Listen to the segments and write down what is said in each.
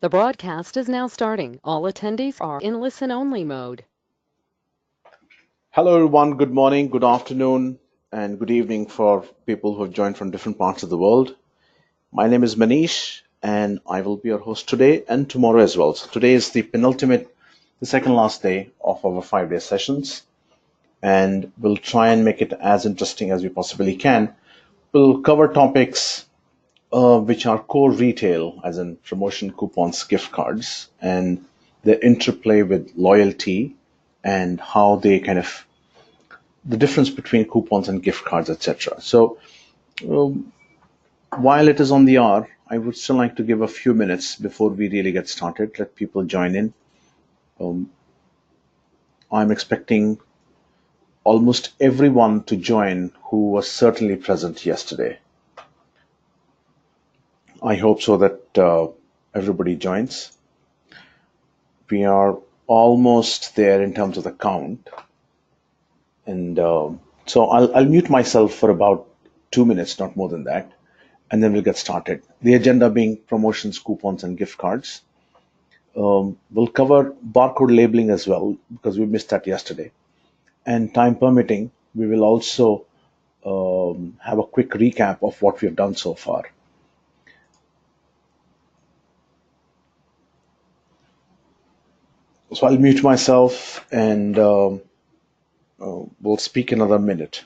The broadcast is now starting. All attendees are in listen-only mode. Hello, everyone. Good morning, good afternoon, and good evening for people who have joined from different parts of the world. My name is Manish, and I will be your host today and tomorrow as well. So today is the second last day of our 5 day sessions, and we'll try and make it as interesting as we possibly can. We'll cover topics which are core retail, as in promotion coupons, gift cards, and the interplay with loyalty and how they kind of the difference between coupons and gift cards, etc. So while it is on the hour, I would still like to give a few minutes before we really get started. Let people join in. I'm expecting almost everyone to join who was certainly present yesterday. I hope so that everybody joins. We are almost there in terms of the count. And so I'll mute myself for about 2 minutes, not more than that, and then we'll get started. The agenda being promotions, coupons, and gift cards. We'll cover barcode labeling as well because we missed that yesterday. And time permitting, we will also have a quick recap of what we've done so far. So I'll mute myself and we'll speak another minute.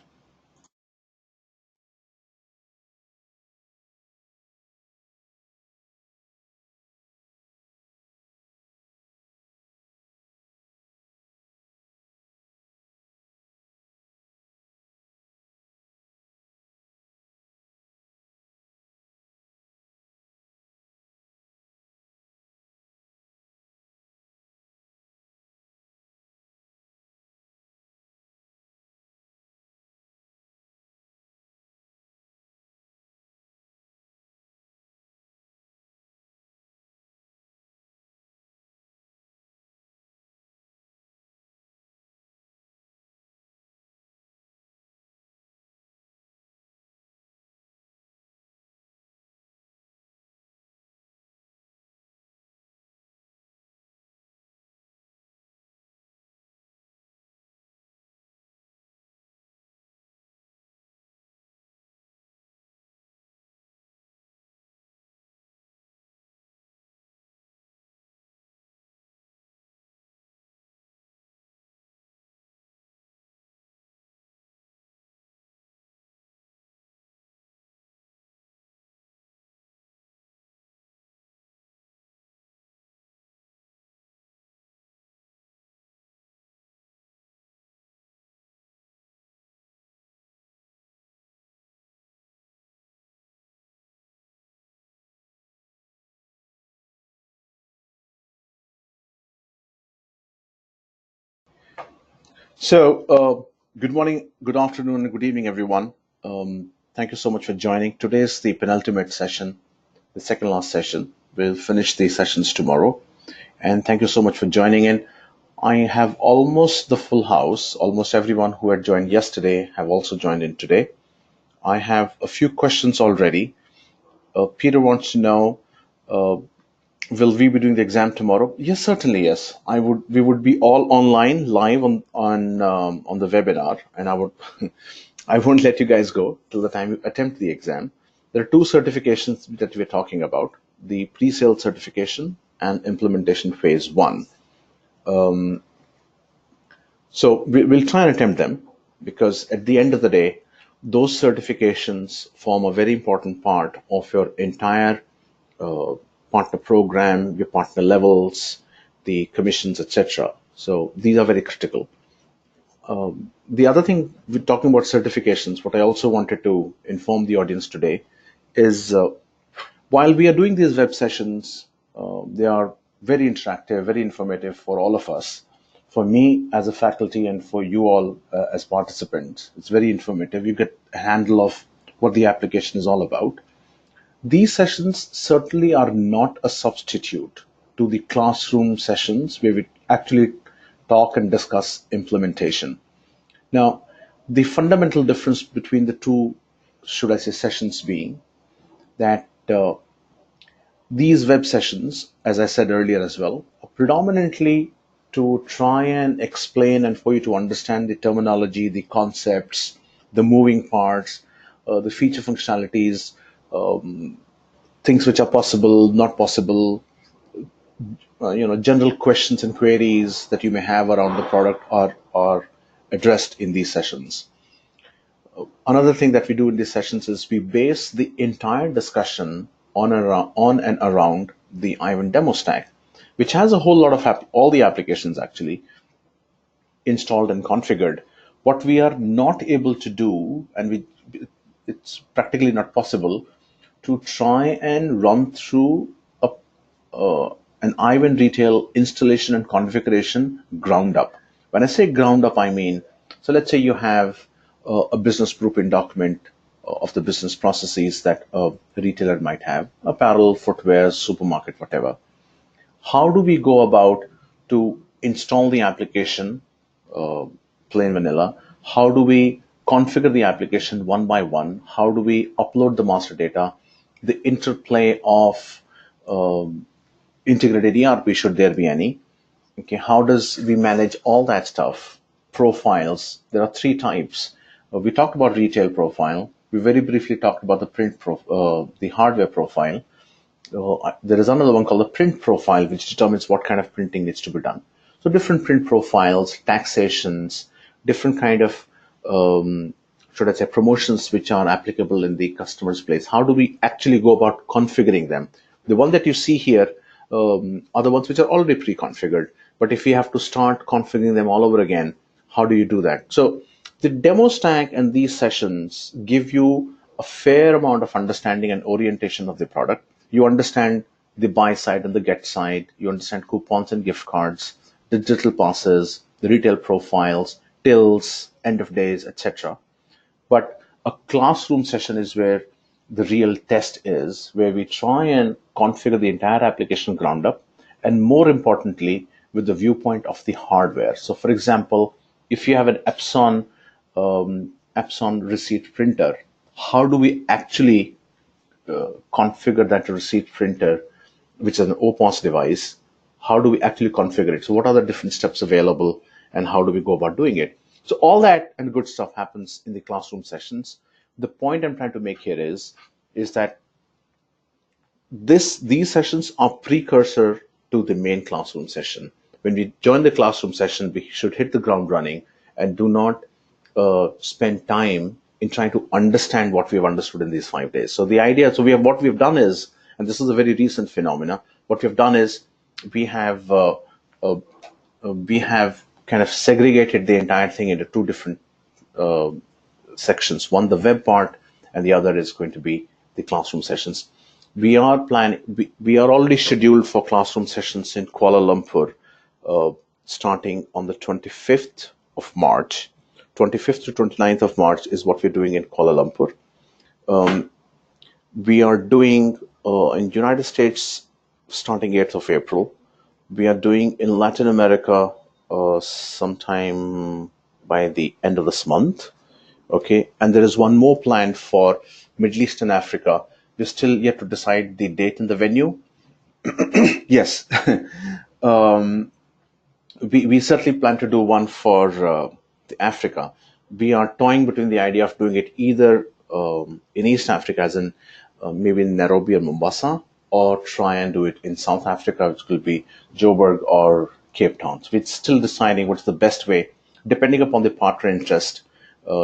So, good morning, good afternoon, and good evening, everyone. Thank you so much for joining. Today is the penultimate session, the second last session. We'll finish the sessions tomorrow. And thank you so much for joining in. I have almost the full house. Almost everyone who had joined yesterday have also joined in today. I have a few questions already. Peter wants to know, will we be doing the exam tomorrow? Yes, certainly, yes. I would. We would be all online, live on the webinar, and I would. I won't let you guys go till the time you attempt the exam. There are two certifications that we're talking about: the pre-sale certification and implementation phase one. So we'll try and attempt them because at the end of the day, those certifications form a very important part of your entire partner program, your partner levels, the commissions, etc. So these are very critical. The other thing we're talking about certifications, what I also wanted to inform the audience today is while we are doing these web sessions, they are very interactive, very informative for all of us. For me as a faculty and for you all as participants, it's very informative. You get a handle of what the application is all about. These sessions certainly are not a substitute to the classroom sessions where we actually talk and discuss implementation. Now, the fundamental difference between the two, should I say, sessions being that These web sessions, as I said earlier as well, are predominantly to try and explain and for you to understand the terminology, the concepts, the moving parts, the feature functionalities, things which are possible, not possible, general questions and queries that you may have around the product are addressed in these sessions. Another thing that we do in these sessions is we base the entire discussion on and around the iVend demo stack, which has a whole lot of all the applications actually installed and configured. What we are not able to do, and it's practically not possible, to try and run through an iVend retail installation and configuration ground up. When I say ground up, I mean, so let's say you have a business blueprint document of the business processes that a retailer might have, apparel, footwear, supermarket, whatever. How do we go about to install the application, plain vanilla? How do we configure the application one by one? How do we upload the master data? The interplay of integrated ERP, should there be any? Okay, how does we manage all that stuff? Profiles. There are three types. We talked about retail profile. We very briefly talked about the hardware profile. There is another one called the print profile, which determines what kind of printing needs to be done. So different print profiles, taxations, different kind of should I say promotions which are applicable in the customer's place. How do we actually go about configuring them? The one that you see here are the ones which are already pre-configured. But if you have to start configuring them all over again, how do you do that? So the demo stack and these sessions give you a fair amount of understanding and orientation of the product. You understand the buy side and the get side. You understand coupons and gift cards, the digital passes, the retail profiles, tills, end of days, etc. But a classroom session is where the real test is, where we try and configure the entire application ground up, and more importantly, with the viewpoint of the hardware. So, for example, if you have an Epson receipt printer, how do we actually configure that receipt printer, which is an OPOS device? How do we actually configure it? So, what are the different steps available, and how do we go about doing it? So all that and good stuff happens in the classroom sessions. The point I'm trying to make here is that these sessions are precursor to the main classroom session. When we join the classroom session, we should hit the ground running and do not spend time in trying to understand what we've understood in these 5 days. So the idea, what we've done is, and this is a very recent phenomena, what we've done is we have kind of segregated the entire thing into two different sections. One, the web part, and the other is going to be the classroom sessions. We are already scheduled for classroom sessions in Kuala Lumpur, starting on the 25th of March. 25th to 29th of March is what we're doing in Kuala Lumpur. We are doing in United States starting 8th of April. We are doing in Latin America sometime by the end of this month. Okay, and there is one more planned for Middle East and Africa. We're still yet to decide the date and the venue. Yes, we certainly plan to do one for the Africa. We are toying between the idea of doing it either in East Africa, as in maybe in Nairobi or Mombasa, or try and do it in South Africa, which will be Joburg or Cape Town. So we're still deciding what's the best way, depending upon the partner interest,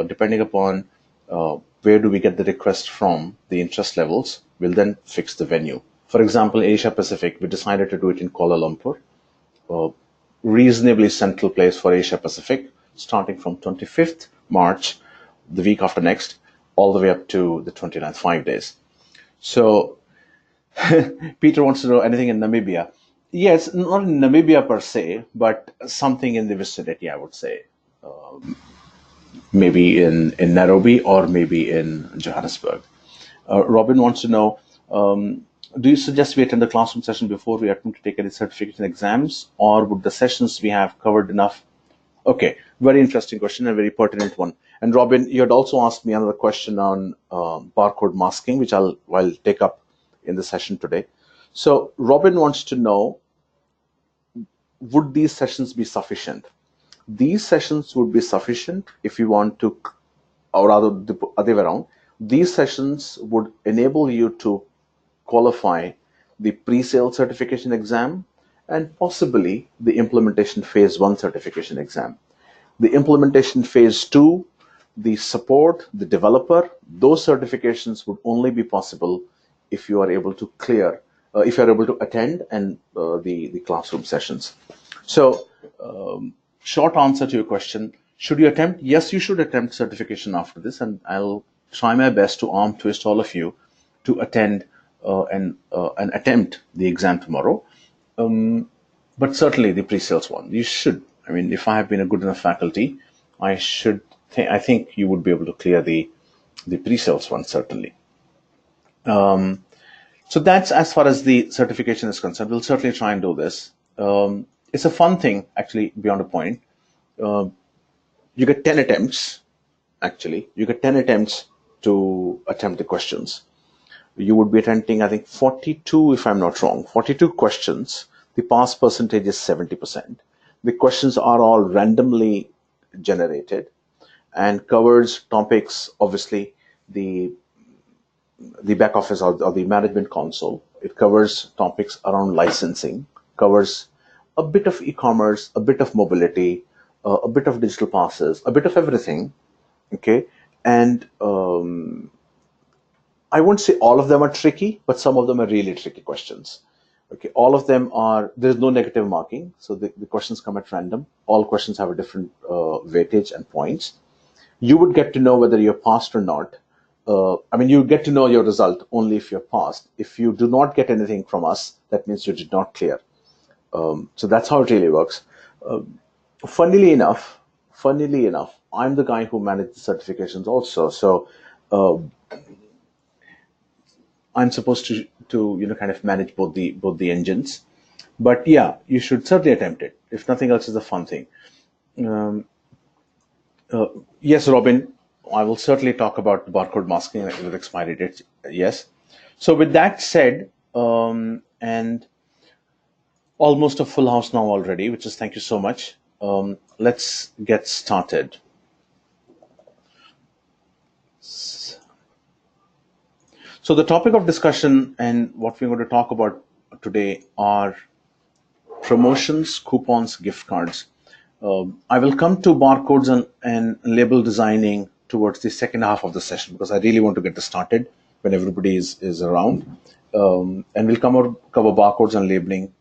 depending upon where do we get the request from, the interest levels, we'll then fix the venue. For example, Asia Pacific, we decided to do it in Kuala Lumpur, reasonably central place for Asia Pacific, starting from 25th March, the week after next, all the way up to the 29th, 5 days. So Peter wants to know anything in Namibia. Yes, not in Namibia per se, but something in the vicinity, I would say. Maybe in Nairobi or maybe in Johannesburg. Robin wants to know, do you suggest we attend the classroom session before we attempt to take any certification exams, or would the sessions we have covered enough? Okay, very interesting question and very pertinent one. And Robin, you had also asked me another question on barcode masking, which I'll take up in the session today. So Robin wants to know, would these sessions be sufficient? These sessions would be sufficient if you want to, or rather the other way around, these sessions would enable you to qualify the pre-sale certification exam and possibly the implementation phase 1 certification exam. The implementation phase 2, the support, the developer, those certifications would only be possible if you are able to clear, if you are able to attend and the classroom sessions. So, short answer to your question, should you attempt? Yes, you should attempt certification after this, and I'll try my best to arm twist all of you to attend and attempt the exam tomorrow. But certainly the pre-sales one, you should. I mean, if I have been a good enough faculty, I think you would be able to clear the pre-sales one, certainly. So that's as far as the certification is concerned. We'll certainly try and do this. It's a fun thing, actually, beyond a point. You get 10 attempts, actually. You get 10 attempts to attempt the questions. You would be attempting, I think, 42, if I'm not wrong, 42 questions. The pass percentage is 70%. The questions are all randomly generated and covers topics, obviously, the back office or the management console. It covers topics around licensing, covers a bit of e-commerce, a bit of mobility, a bit of digital passes, a bit of everything. Okay, and I won't say all of them are tricky, but some of them are really tricky questions. Okay, all of them are, there's no negative marking, so the questions come at random. All questions have a different weightage and points. You would get to know whether you're passed or not. I mean, you get to know your result only if you're passed. If you do not get anything from us, that means you did not clear. So that's how it really works. Funnily enough, I'm the guy who managed the certifications also. So I'm supposed to kind of manage both the engines. But yeah, you should certainly attempt it. If nothing else, is a fun thing. Yes, Robin, I will certainly talk about barcode masking with expiry dates. Yes. So with that said, and almost a full house now already, which is thank you so much. Let's get started. So the topic of discussion and what we're going to talk about today are promotions, coupons, gift cards. I will come to barcodes and label designing towards the second half of the session because I really want to get this started when everybody is around. And we'll cover barcodes and labeling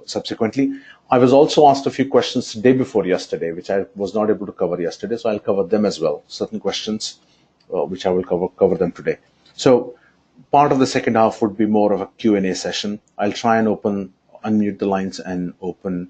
subsequently. I was also asked a few questions the day before yesterday, which I was not able to cover yesterday, so I'll cover them as well. Certain questions, which I will cover them today. So part of the second half would be more of a Q&A session. I'll try and unmute the lines and open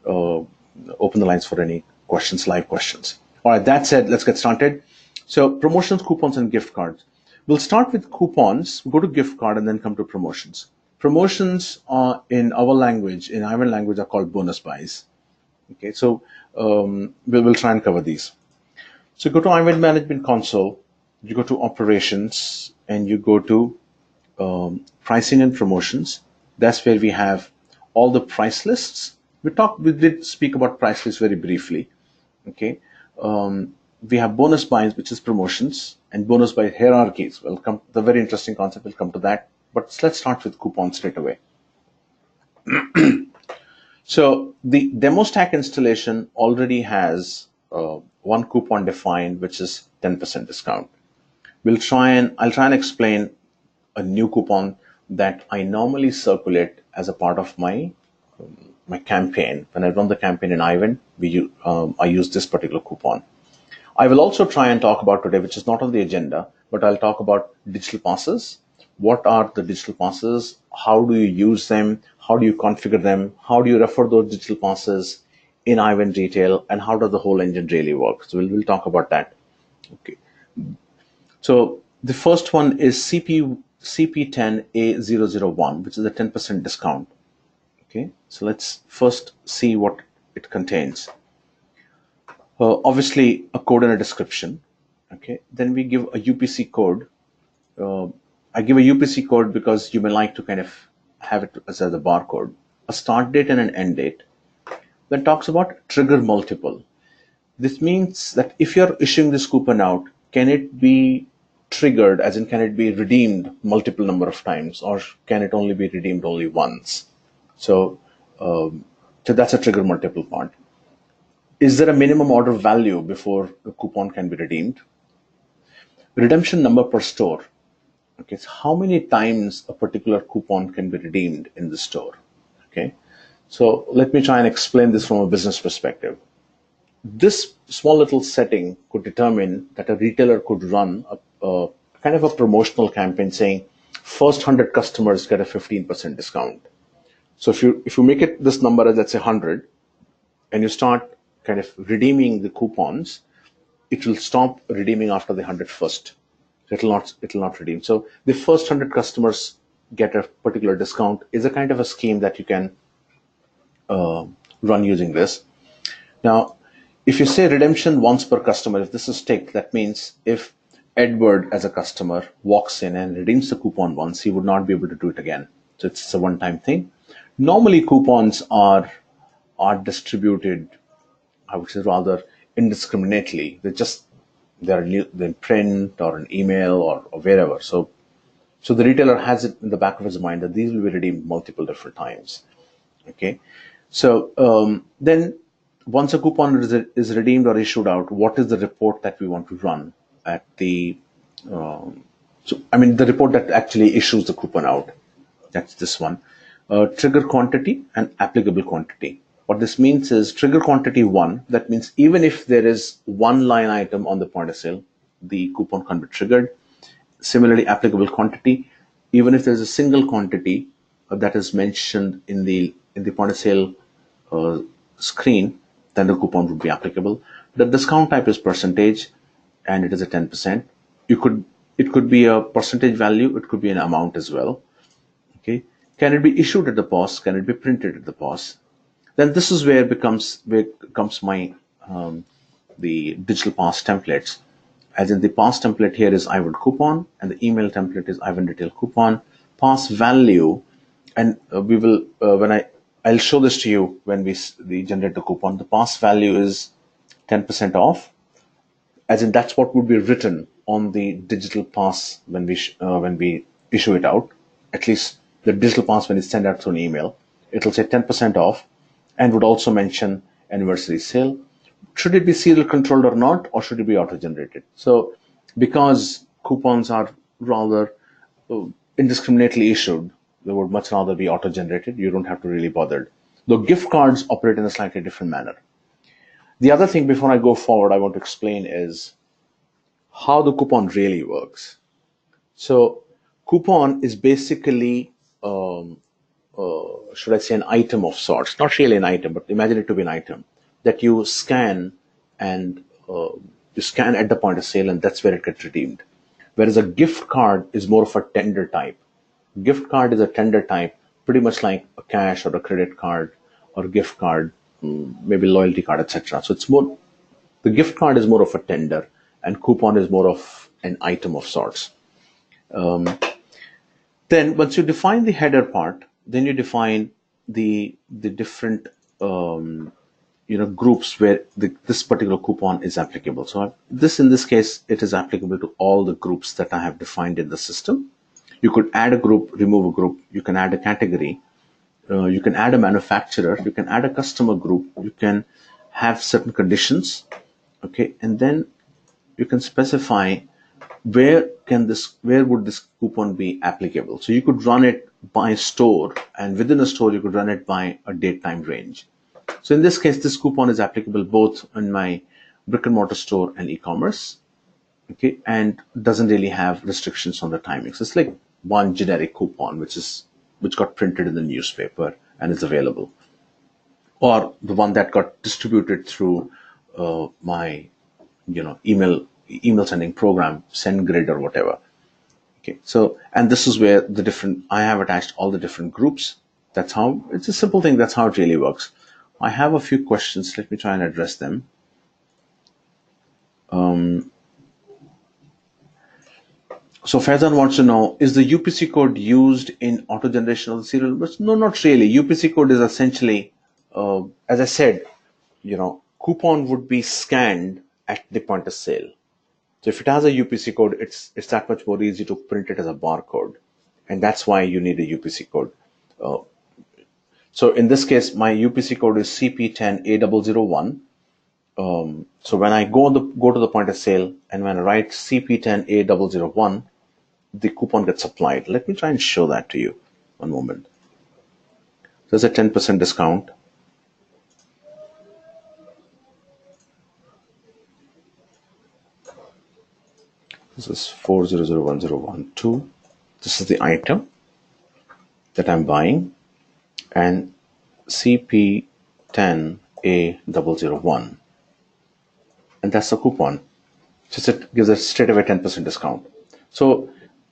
the lines for any questions, live questions. All right, that said, let's get started. So promotions, coupons, and gift cards. We'll start with coupons, go to gift card, and then come to promotions. Promotions are, in our language, in iVend language, are called bonus buys. Okay, so we'll try and cover these. So go to iVend Management Console, you go to Operations, and you go to Pricing and Promotions. That's where we have all the price lists. We did speak about price lists very briefly. Okay, we have bonus buys, which is promotions, and bonus buy hierarchies. We'll come. The very interesting concept. We'll come to that. But let's start with coupons straight away. So the demo stack installation already has one coupon defined, which is 10% discount. I'll try and explain a new coupon that I normally circulate as a part of my campaign. When I run the campaign in iVend, I use this particular coupon. I will also try and talk about today, which is not on the agenda, but I'll talk about digital passes. What are the digital passes? How do you use them? How do you configure them? How do you refer those digital passes in iVend Retail? And how does the whole engine really work? So we'll talk about that. Okay. So the first one is CP10A001, which is a 10% discount. Okay, so let's first see what it contains. Obviously, a code and a description. Okay, then we give a UPC code. I give a UPC code because you may like to kind of have it as a barcode, a start date and an end date. Then talks about trigger multiple. This means that if you're issuing this coupon out, can it be triggered, as in can it be redeemed multiple number of times, or can it only be redeemed only once? So, so that's a trigger multiple part. Is there a minimum order value before the coupon can be redeemed? Redemption number per store. Okay, so how many times a particular coupon can be redeemed in the store? Okay, so let me try and explain this from a business perspective. This small little setting could determine that a retailer could run a kind of a promotional campaign saying first 100 customers get a 15% discount. So if you make it this number as, let's say, 100, and you start kind of redeeming the coupons, it will stop redeeming after the 100 first. It'll not redeem. So the first 100 customers get a particular discount is a kind of a scheme that you can run using this. Now, if you say redemption once per customer, if this is ticked, that means if Edward as a customer walks in and redeems the coupon once, he would not be able to do it again. So it's a one-time thing. Normally coupons are distributed, I would say, rather indiscriminately. They're in print or an email or wherever. So the retailer has it in the back of his mind that these will be redeemed multiple different times. Okay, so then once a coupon is redeemed or issued out, what is the report that we want to run at the? The report that actually issues the coupon out. That's this one. Trigger quantity and applicable quantity. What this means is trigger quantity 1. That means even if there is one line item on the point of sale, the coupon can be triggered. Similarly, applicable quantity, even if there's a single quantity that is mentioned in the point of sale screen, then the coupon would be applicable. The discount type is percentage, and it is a 10%. It could be a percentage value. It could be an amount as well. Okay, can it be issued at the POS? Can it be printed at the POS? Then this is where comes my the digital POS templates. As in the POS template here is iVend coupon, and the email template is iVend retail coupon. POS value, and we will I'll show this to you when we generate the coupon. The POS value is 10% off, as in that's what would be written on the digital POS when we issue it out. At least the digital POS, when it's sent out through an email, it'll say 10% off, and would also mention anniversary sale. Should it be serial controlled or not, or should it be auto-generated? So because coupons are rather indiscriminately issued, they would much rather be auto-generated. You don't have to really bother. Though gift cards operate in a slightly different manner. The other thing before I go forward I want to explain is how the coupon really works. So coupon is basically should I say an item of sorts, not really an item, but imagine it to be an item that you scan, and you scan at the point of sale, and that's where it gets redeemed. Whereas a gift card is more of a tender type. Gift card is a tender type, pretty much like a cash or a credit card or a gift card, maybe loyalty card, etc. So it's more, the gift card is more of a tender, and coupon is more of an item of sorts. Then once you define the header part, then you define the different groups where this particular coupon is applicable. So in this case, it is applicable to all the groups that I have defined in the system. You could add a group, remove a group. You can add a category. You can add a manufacturer. You can add a customer group. You can have certain conditions. Okay, and then you can specify where would this coupon be applicable. So you could run it by store, and within a store you could run it by a date time range. So in this case, this coupon is applicable both in my brick and mortar store and e-commerce, okay, and doesn't really have restrictions on the timing. So it's like one generic coupon which got printed in the newspaper and is available, or the one that got distributed through my email sending program, SendGrid or whatever. Okay, so, and this is where I have attached all the different groups. That's how, it's a simple thing. That's how it really works. I have a few questions. Let me try and address them. So Faizan wants to know, is the UPC code used in auto generation of the serial numbers? No, not really. UPC code is essentially, as I said, coupon would be scanned at the point of sale. So if it has a UPC code, it's that much more easy to print it as a barcode, and that's why you need a UPC code. Uh, so in this case, my UPC code is CP10A001. So when I go to the point of sale and when I write CP10A001, the coupon gets applied. Let me try and show that to you. One moment. There's a 10% discount. This is 4001012. This is the item that I'm buying, and CP10A001. And that's the coupon. Just it gives a straight away 10% discount. So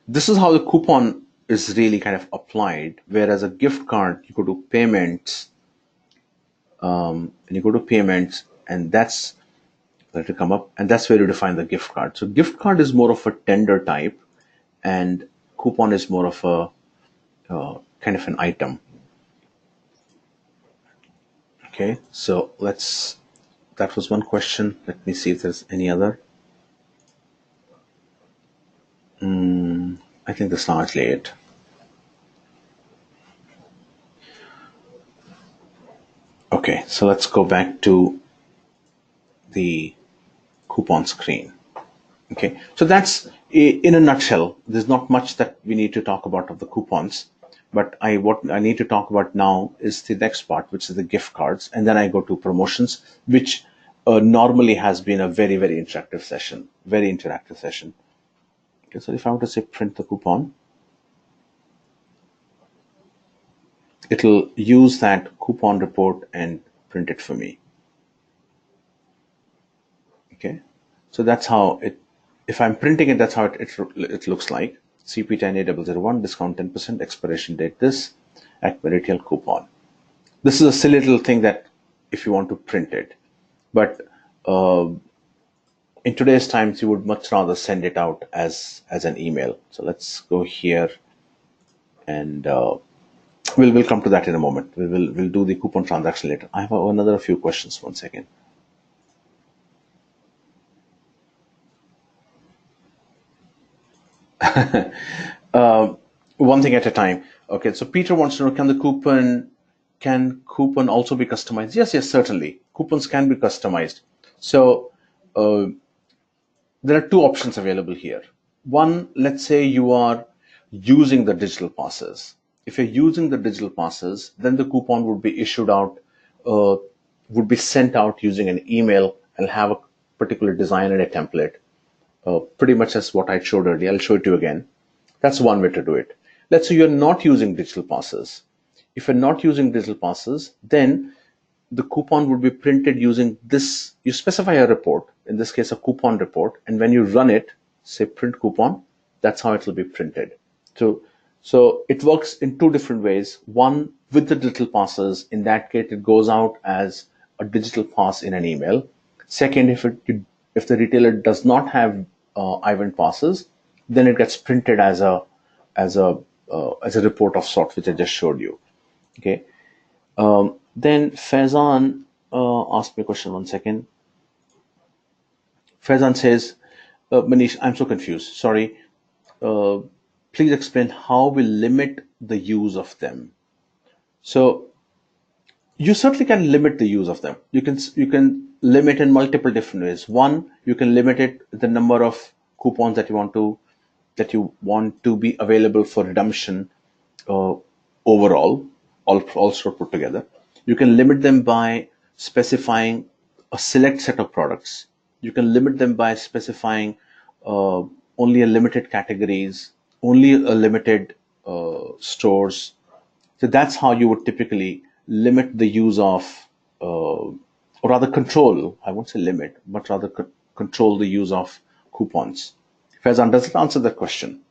this is how the coupon is really kind of applied. Whereas a gift card, you go to payments, and that's to come up, and that's where you define the gift card. So gift card is more of a tender type, and coupon is more of a kind of an item. Okay, so that was one question. Let me see if there's any other. I think that's largely it. Okay, so let's go back to the coupon screen. Okay, so that's in a nutshell. There's not much that we need to talk about of the coupons, but what I need to talk about now is the next part, which is the gift cards, and then I go to promotions, which normally has been a very, very interactive session. Okay, so if I were to say print the coupon, it'll use that coupon report and print it for me. Okay, so that's how it. If I'm printing it, that's how it looks like. CP10A001, discount 10%, expiration date this, at retail coupon. This is a silly little thing that if you want to print it, but in today's times, you would much rather send it out as an email. So let's go here, and we'll come to that in a moment. We'll do the coupon transaction later. I have another few questions. 1 second. One thing at a time. Okay, so Peter wants to know, can coupon also be customized? Yes, certainly. Coupons can be customized. So there are two options available here. One, let's say you are using the digital passes. If you're using the digital passes, then the coupon would be issued out, would be sent out using an email and have a particular design and a template. Pretty much as what I showed earlier. I'll show it to you again. That's one way to do it. Let's say you're not using digital passes. If you're not using digital passes, then the coupon would be printed using this. You specify a report, in this case, a coupon report. And when you run it, say print coupon, that's how it will be printed. So it works in two different ways. One, with the digital passes, in that case, it goes out as a digital pass in an email. Second, if the retailer does not have iVend passes, then it gets printed as a report of sorts, which I just showed you. Okay. Then Faizan asked me a question. 1 second. Faizan says, Manish, I'm so confused. Sorry. Please explain how we limit the use of them. So you certainly can limit the use of them. You can limit in multiple different ways. One, you can limit it the number of coupons that you want to be available for redemption overall, all sort of put together. You can limit them by specifying a select set of products. You can limit them by specifying only a limited categories, only a limited stores. So that's how you would typically limit the use of, or rather control, I won't say limit, but rather control the use of coupons. Faizan, does it answer that question?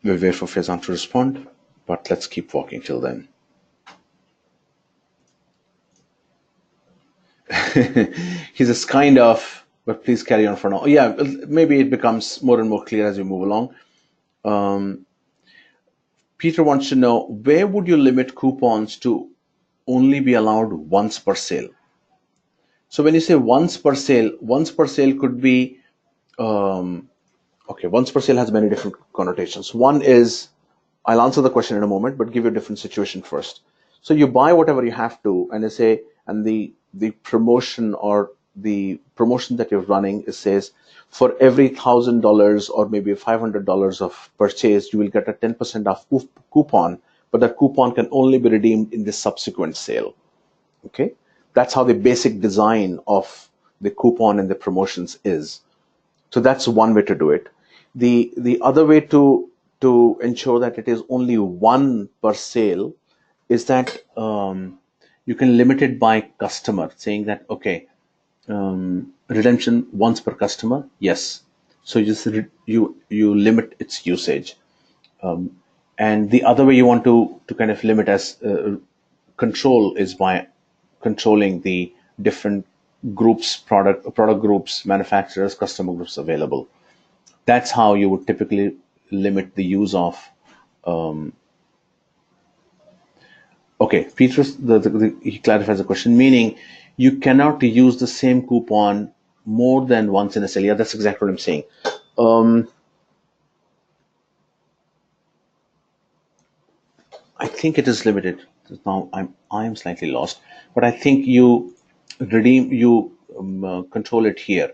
We'll wait for Faizan to respond, but let's keep walking till then. He's just kind of but please carry on for now. Yeah, maybe it becomes more and more clear as we move along. Peter wants to know, where would you limit coupons to only be allowed once per sale? So when you say once per sale could be, okay, once per sale has many different connotations. One is, I'll answer the question in a moment, but give you a different situation first. So you buy whatever you have to, and they say, and the promotion or the promotion that you're running, it says for every $1,000 or maybe $500 of purchase, you will get a 10% off coupon, but that coupon can only be redeemed in the subsequent sale. Okay, that's how the basic design of the coupon and the promotions is. So that's one way to do it. The other way to ensure that it is only one per sale is that you can limit it by customer, saying that, okay, redemption once per customer, yes. So you limit its usage. And the other way you want to kind of limit as control is by controlling the different groups, product groups, manufacturers, customer groups available. That's how you would typically limit the use of. Okay, Peter, he clarifies the question, meaning you cannot use the same coupon more than once in a sale. Yeah, that's exactly what I'm saying. I think it is limited. Now I'm slightly lost, but I think you control it here.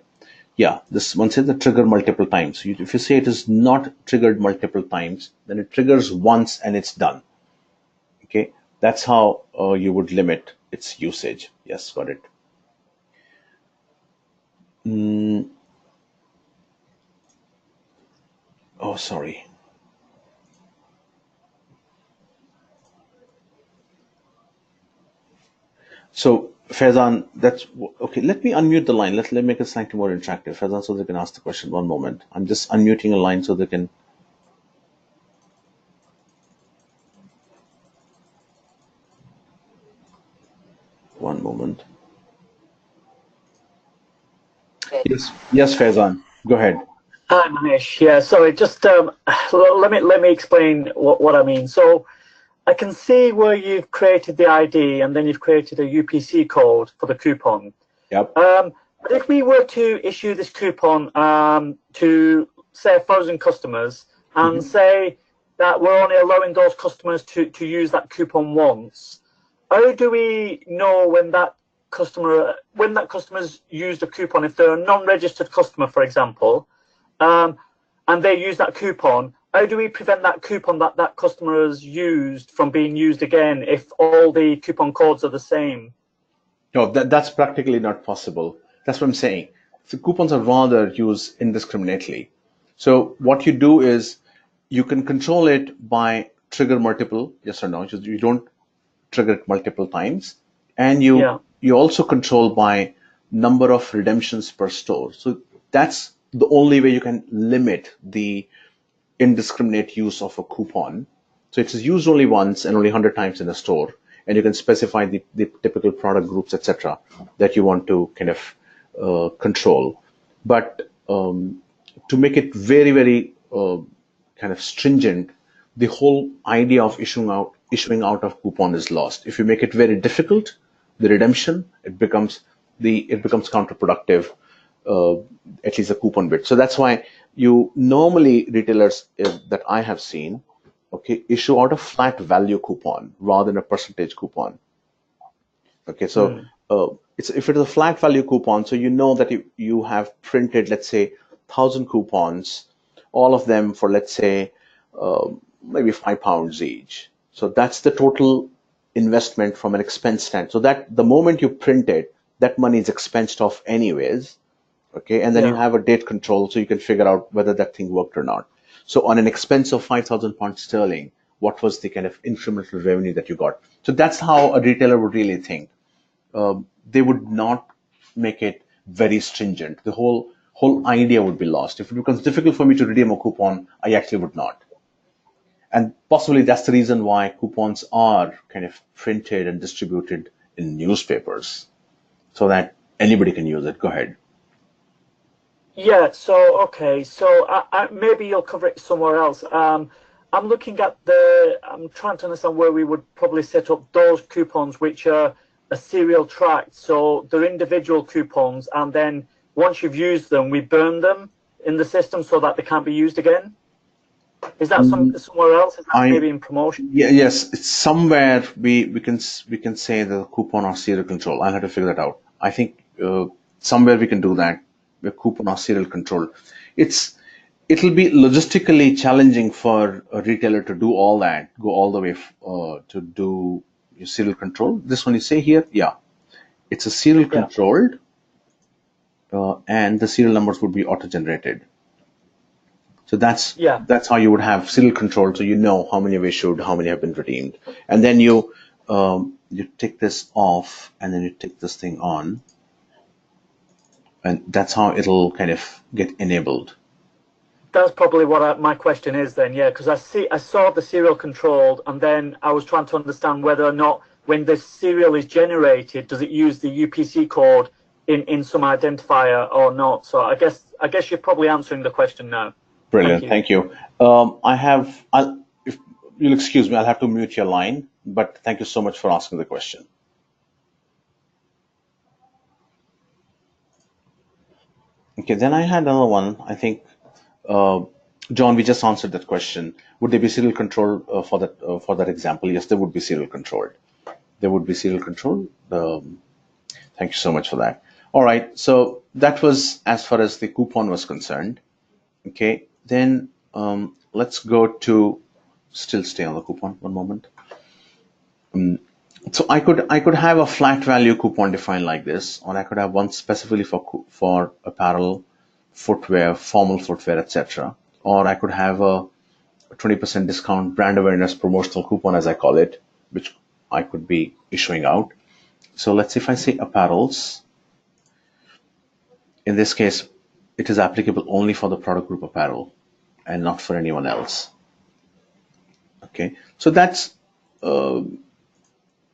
Yeah, this one says the trigger multiple times. If you say it is not triggered multiple times, then it triggers once and it's done. Okay, that's how you would limit its usage. Yes, got it. Oh, sorry. So Faizan, that's okay. Let me unmute the line. Let make it slightly more interactive, Faizan, so they can ask the question. One moment. I'm just unmuting a line so they can. One moment. Yes, Faizan. Go ahead. Hi, Manish. Yeah, sorry. Just let me explain what I mean. So I can see where you've created the ID and then you've created a UPC code for the coupon. Yep. But if we were to issue this coupon to say 1,000 customers and say that we're only allowing those customers to use that coupon once, how do we know when that customer's used a coupon? If they're a non-registered customer, for example, and they use that coupon, how do we prevent that coupon that customer has used from being used again if all the coupon codes are the same? No, that's practically not possible. That's what I'm saying. So coupons are rather used indiscriminately. So what you do is you can control it by trigger multiple, yes or no. You don't trigger it multiple times, and you also control by number of redemptions per store. So that's the only way you can limit the indiscriminate use of a coupon. So it's used only once and only 100 times in a store, and you can specify the typical product groups, etc., that you want to kind of control. But to make it very, very kind of stringent, the whole idea of issuing out of coupon is lost. If you make it very difficult, the redemption, it becomes counterproductive, at least a coupon bit. So that's why you normally retailers that I have seen, okay, issue out a flat value coupon rather than a percentage coupon. Okay, so if it is a flat value coupon, so you know that you have printed, let's say, 1,000 coupons, all of them for, let's say, maybe £5 each. So that's the total investment from an expense stand. So that the moment you print it, that money is expensed off anyways. Okay, and then you have a date control, so you can figure out whether that thing worked or not. So on an expense of £5,000, what was the kind of incremental revenue that you got? So that's how a retailer would really think. They would not make it very stringent. The whole idea would be lost. If it becomes difficult for me to redeem a coupon, I actually would not. And possibly that's the reason why coupons are kind of printed and distributed in newspapers so that anybody can use it. Go ahead. Yeah, so okay, so maybe you'll cover it somewhere else. I'm looking at I'm trying to understand where we would probably set up those coupons which are a serial tracked. So they're individual coupons, and then once you've used them, we burn them in the system so that they can't be used again. Is that somewhere else? Is that I maybe in promotion? Yeah, yes, it's somewhere we can say the coupon or serial control. I'll have to figure that out. I think somewhere we can do that. The coupon or serial control. It'll be logistically challenging for a retailer to do all that, go all the way to do your serial control. This one you say here, yeah, it's a serial Yeah. controlled, and the serial numbers would be auto-generated. So Yeah. that's how you would have serial control. So you know how many have issued, how many have been redeemed, and then you take this off, and then you take this thing on, and that's how it'll kind of get enabled. That's probably what my question is then, yeah, because I saw the serial controlled, and then I was trying to understand whether or not when the serial is generated, does it use the UPC code in some identifier or not? So I guess you're probably answering the question now. Thank Brilliant, you. thank you. If you'll excuse me, I'll have to mute your line, but thank you so much for asking the question. Okay, then I had another one. I think, John, we just answered that question. Would there be serial control for that example? Yes, there would be serial controlled. There would be serial control. Thank you so much for that. All right, so that was as far as the coupon was concerned. Okay, then let's go to still stay on the coupon. One moment. So I could have a flat value coupon defined like this, or I could have one specifically for apparel, footwear, formal footwear, etc. Or I could have a 20% discount brand awareness promotional coupon, as I call it, which I could be issuing out. So let's see if I say apparels. In this case, it is applicable only for the product group apparel and not for anyone else. Okay, so that's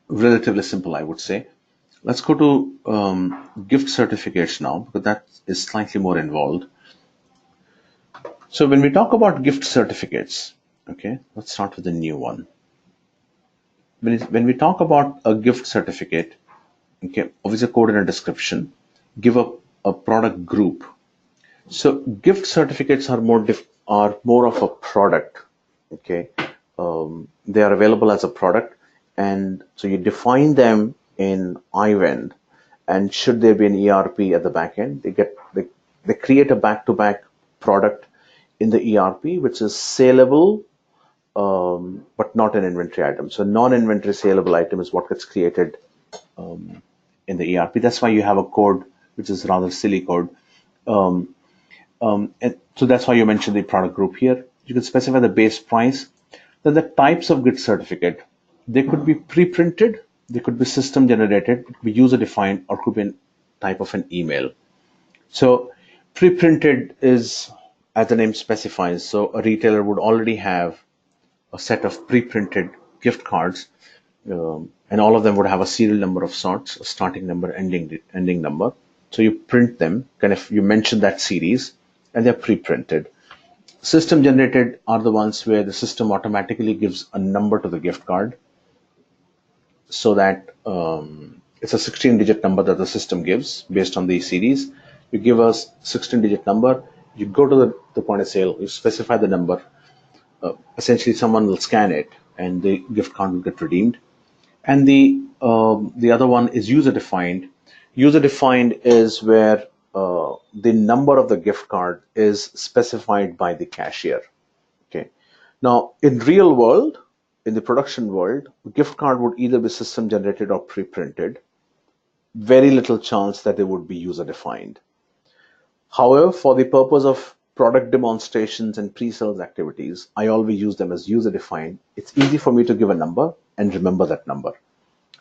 relatively simple, I would say. Let's go to gift certificates now, because that is slightly more involved. So when we talk about gift certificates, okay, let's start with a new one. When we talk about a gift certificate, okay, obviously code and a description, give a product group. So gift certificates are more of a product, okay. They are available as a product, and so you define them in iVend, and should there be an ERP at the back end, they create a back-to-back product in the ERP, which is saleable, but not an inventory item. So non-inventory saleable item is what gets created in the ERP. That's why you have a code, which is rather silly code. And so that's why you mentioned the product group here. You can specify the base price. Then the types of gift certificate, they could be pre-printed, they could be system generated, it could be user defined, or could be a type of an email. So pre-printed is, as the name specifies, so a retailer would already have a set of pre-printed gift cards, and all of them would have a serial number of sorts, a starting number, ending number. So you print them, kind of you mention that series, and they're pre-printed. System generated are the ones where the system automatically gives a number to the gift card, so that it's a 16-digit number that the system gives based on the series. You give us 16-digit number, you go to the point of sale, you specify the number, essentially someone will scan it, and the gift card will get redeemed. And the other one is user defined. User defined is where the number of the gift card is specified by the cashier. Okay. Now, in real world, in the production world, gift card would either be system generated or pre-printed. Very little chance that they would be user defined. However, for the purpose of product demonstrations and pre-sales activities, I always use them as user defined. It's easy for me to give a number and remember that number.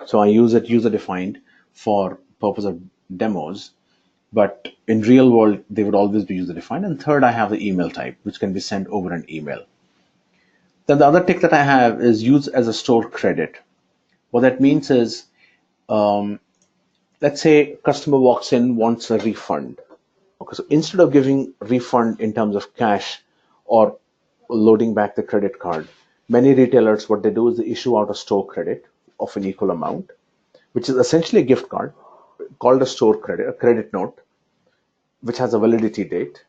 So I use it user defined for purpose of demos, but in real world, they would always be user defined. And third, I have the email type, which can be sent over an email. Then the other tick that I have is use as a store credit. What that means is, let's say customer walks in, wants a refund. Okay, so instead of giving refund in terms of cash or loading back the credit card, many retailers, what they do is they issue out a store credit of an equal amount, which is essentially a gift card called a store credit, a credit note, which has a validity date,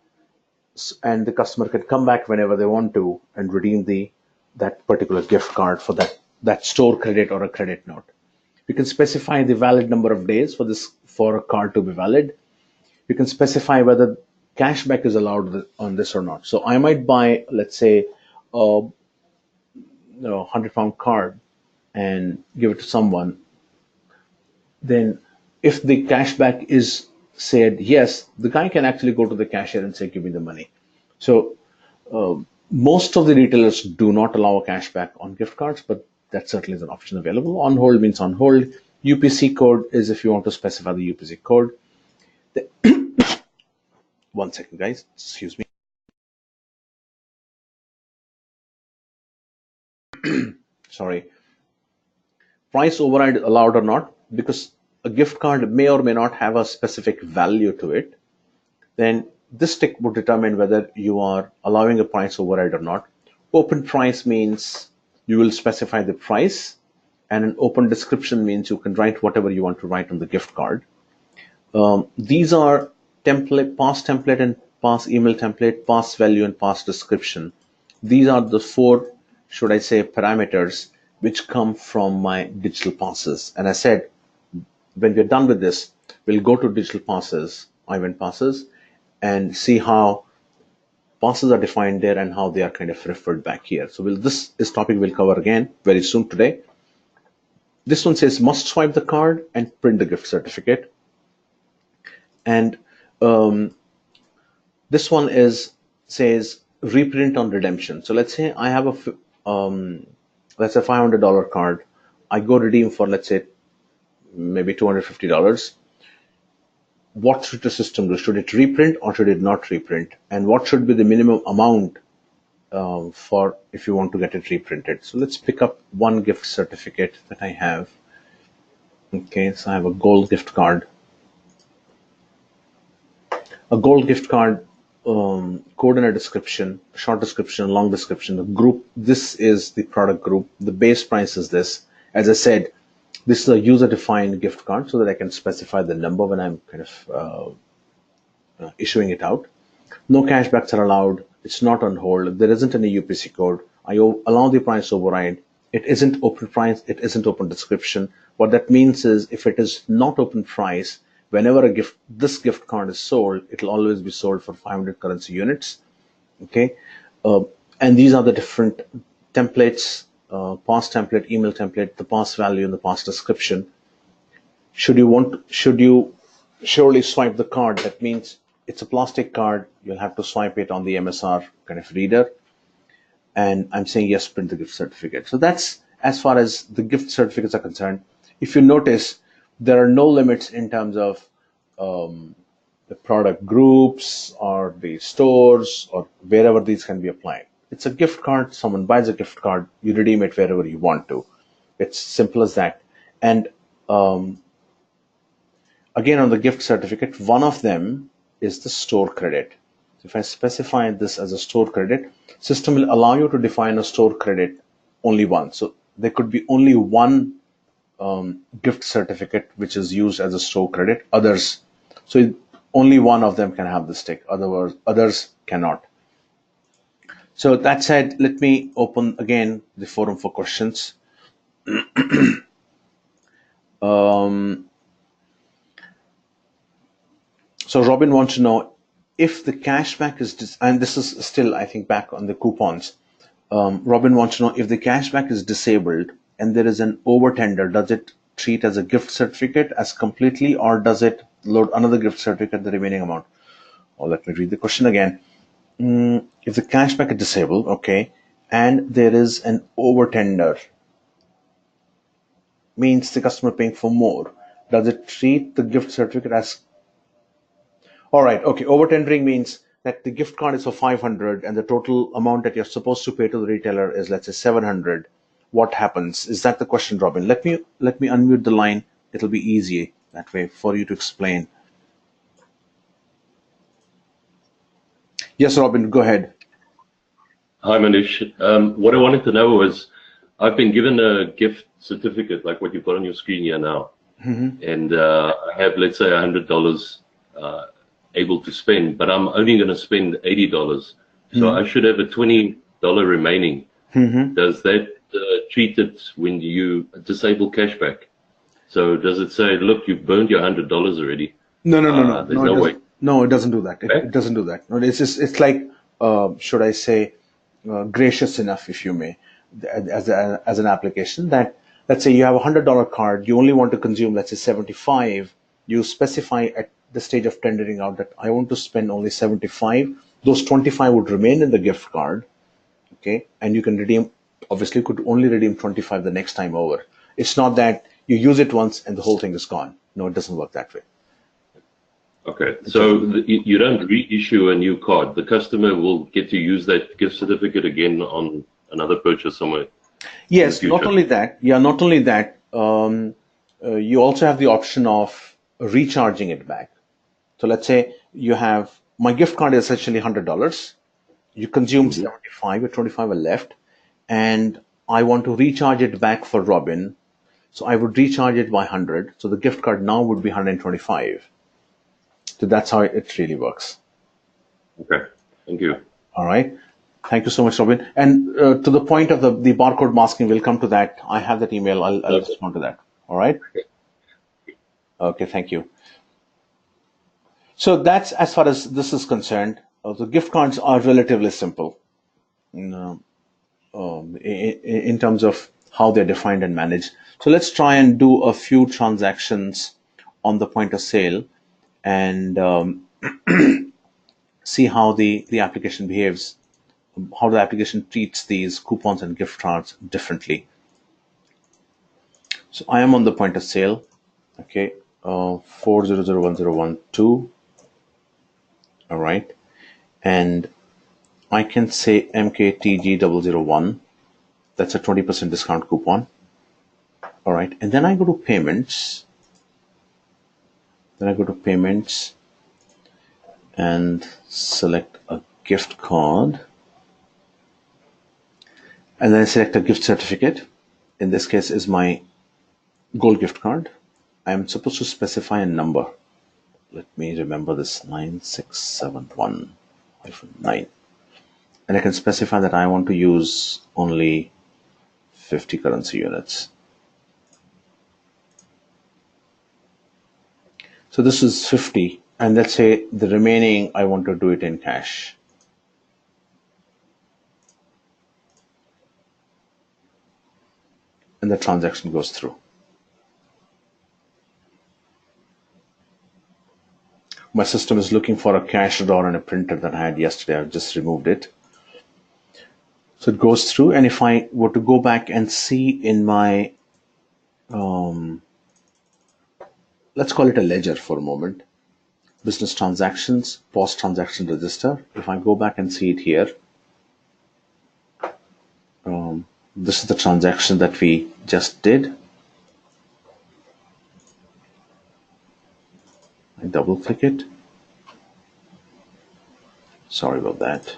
and the customer can come back whenever they want to and redeem that particular gift card for that store credit or a credit note. You can specify the valid number of days for a card to be valid. You can specify whether cashback is allowed on this or not. So I might buy, let's say, a £100 card and give it to someone. Then if the cashback is said yes, the guy can actually go to the cashier and say, give me the money. So most of the retailers do not allow a cashback on gift cards, but that certainly is an option available. On hold means on hold. UPC code is if you want to specify the UPC code. One second, guys. Excuse me. Sorry. Price override allowed or not, because a gift card may or may not have a specific value to it. Then this tick would determine whether you are allowing a price override or not. Open price means you will specify the price, and an open description means you can write whatever you want to write on the gift card. These are past template and past email template, past value and past description. These are the four, should I say, parameters which come from my digital passes. And I said, when we're done with this, we'll go to digital passes, iVend passes, and see how passes are defined there and how they are kind of referred back here. So this topic we'll cover again very soon today. This one says must swipe the card and print the gift certificate. And this one says reprint on redemption. So let's say I have let's say $500 card. I go redeem for, let's say, maybe $250. What should the system do? Should it reprint or should it not reprint? And what should be the minimum amount for if you want to get it reprinted? So let's pick up one gift certificate that I have. Okay, so I have a gold gift card. A gold gift card, code and a description, short description, long description. The group, this is the product group. The base price is this. As I said, this is a user-defined gift card so that I can specify the number when I'm kind of issuing it out. No cashbacks are allowed. It's not on hold. There isn't any UPC code. I allow the price override. It isn't open price. It isn't open description. What that means is if it is not open price, whenever this gift card is sold, it will always be sold for 500 currency units. Okay, and these are the different templates: past template, email template, the past value, and the past description. Should you surely swipe the card? That means it's a plastic card. You'll have to swipe it on the MSR kind of reader. And I'm saying yes, print the gift certificate. So that's as far as the gift certificates are concerned. If you notice, there are no limits in terms of the product groups or the stores or wherever these can be applied. It's a gift card. Someone buys a gift card. You redeem it wherever you want to. It's simple as that. And again, on the gift certificate, one of them is the store credit. So if I specify this as a store credit, system will allow you to define a store credit only once. So there could be only one gift certificate which is used as a store credit. So only one of them can have this tick. Others cannot. So that said, let me open again the forum for questions. So Robin wants to know if the cashback is, and this is still, I think, back on the coupons. Robin wants to know if the cashback is disabled and there is an overtender, does it treat as a gift certificate as completely, or does it load another gift certificate, the remaining amount? Or let me read the question again. If the cashback is disabled, okay, and there is an overtender, means the customer paying for more, does it treat the gift certificate as? All right, okay, overtendering means that the gift card is for 500 and the total amount that you're supposed to pay to the retailer is, let's say, 700. What happens? Is that the question, Robin? Let me unmute the line. It'll be easy that way for you to explain. Yes, Robin, go ahead. Hi, Manish. What I wanted to know was, I've been given a gift certificate, like what you've got on your screen here now, and I have, let's say, $100 able to spend, but I'm only going to spend $80, so I should have a $20 remaining. Does that treat it when you disable cashback? So does it say, look, you've burned your $100 already? No, There's no way. No, it doesn't do that. It doesn't do that. No, it's like, should I say, gracious enough, if you may, as an application that, let's say you have a $100 card, you only want to consume, let's say 75, you specify at the stage of tendering out that I want to spend only 75, those 25 would remain in the gift card, okay, and you can redeem, obviously could only redeem 25 the next time over. It's not that you use it once and the whole thing is gone. No, it doesn't work that way. Okay, so you don't reissue a new card. The customer will get to use that gift certificate again on another purchase somewhere. Yes, not only that. Yeah, not only that. You also have the option of recharging it back. So let's say you have, my gift card is essentially $100. You consume 75, or 25 are left, and I want to recharge it back for Robin. So I would recharge it by 100. So the gift card now would be 125. So that's how it really works. Okay, thank you. All right. Thank you so much, Robin. And to the point of the barcode masking, we'll come to that. I have that email. I'll respond to that. All right. Okay. Thank you. So that's as far as this is concerned. The gift cards are relatively simple in terms of how they're defined and managed. So let's try and do a few transactions on the point of sale and see how the application behaves, how the application treats these coupons and gift cards differently. So I am on the point of sale, okay, 4001012. All right, and I can say MKTG001. That's a 20% discount coupon. All right, and then I go to payments. Then I go to payments and select a gift card. And then I select a gift certificate. In this case is my gold gift card. I'm supposed to specify a number. Let me remember this, 9671-9. And I can specify that I want to use only 50 currency units. So this is 50, and let's say the remaining I want to do it in cash. And the transaction goes through. My system is looking for a cash drawer and a printer that I had yesterday. I've just removed it. So it goes through, and if I were to go back and see in my, let's call it a ledger for a moment, business transactions, post transaction register. If I go back and see it here, this is the transaction that we just did. I double click it. Sorry about that.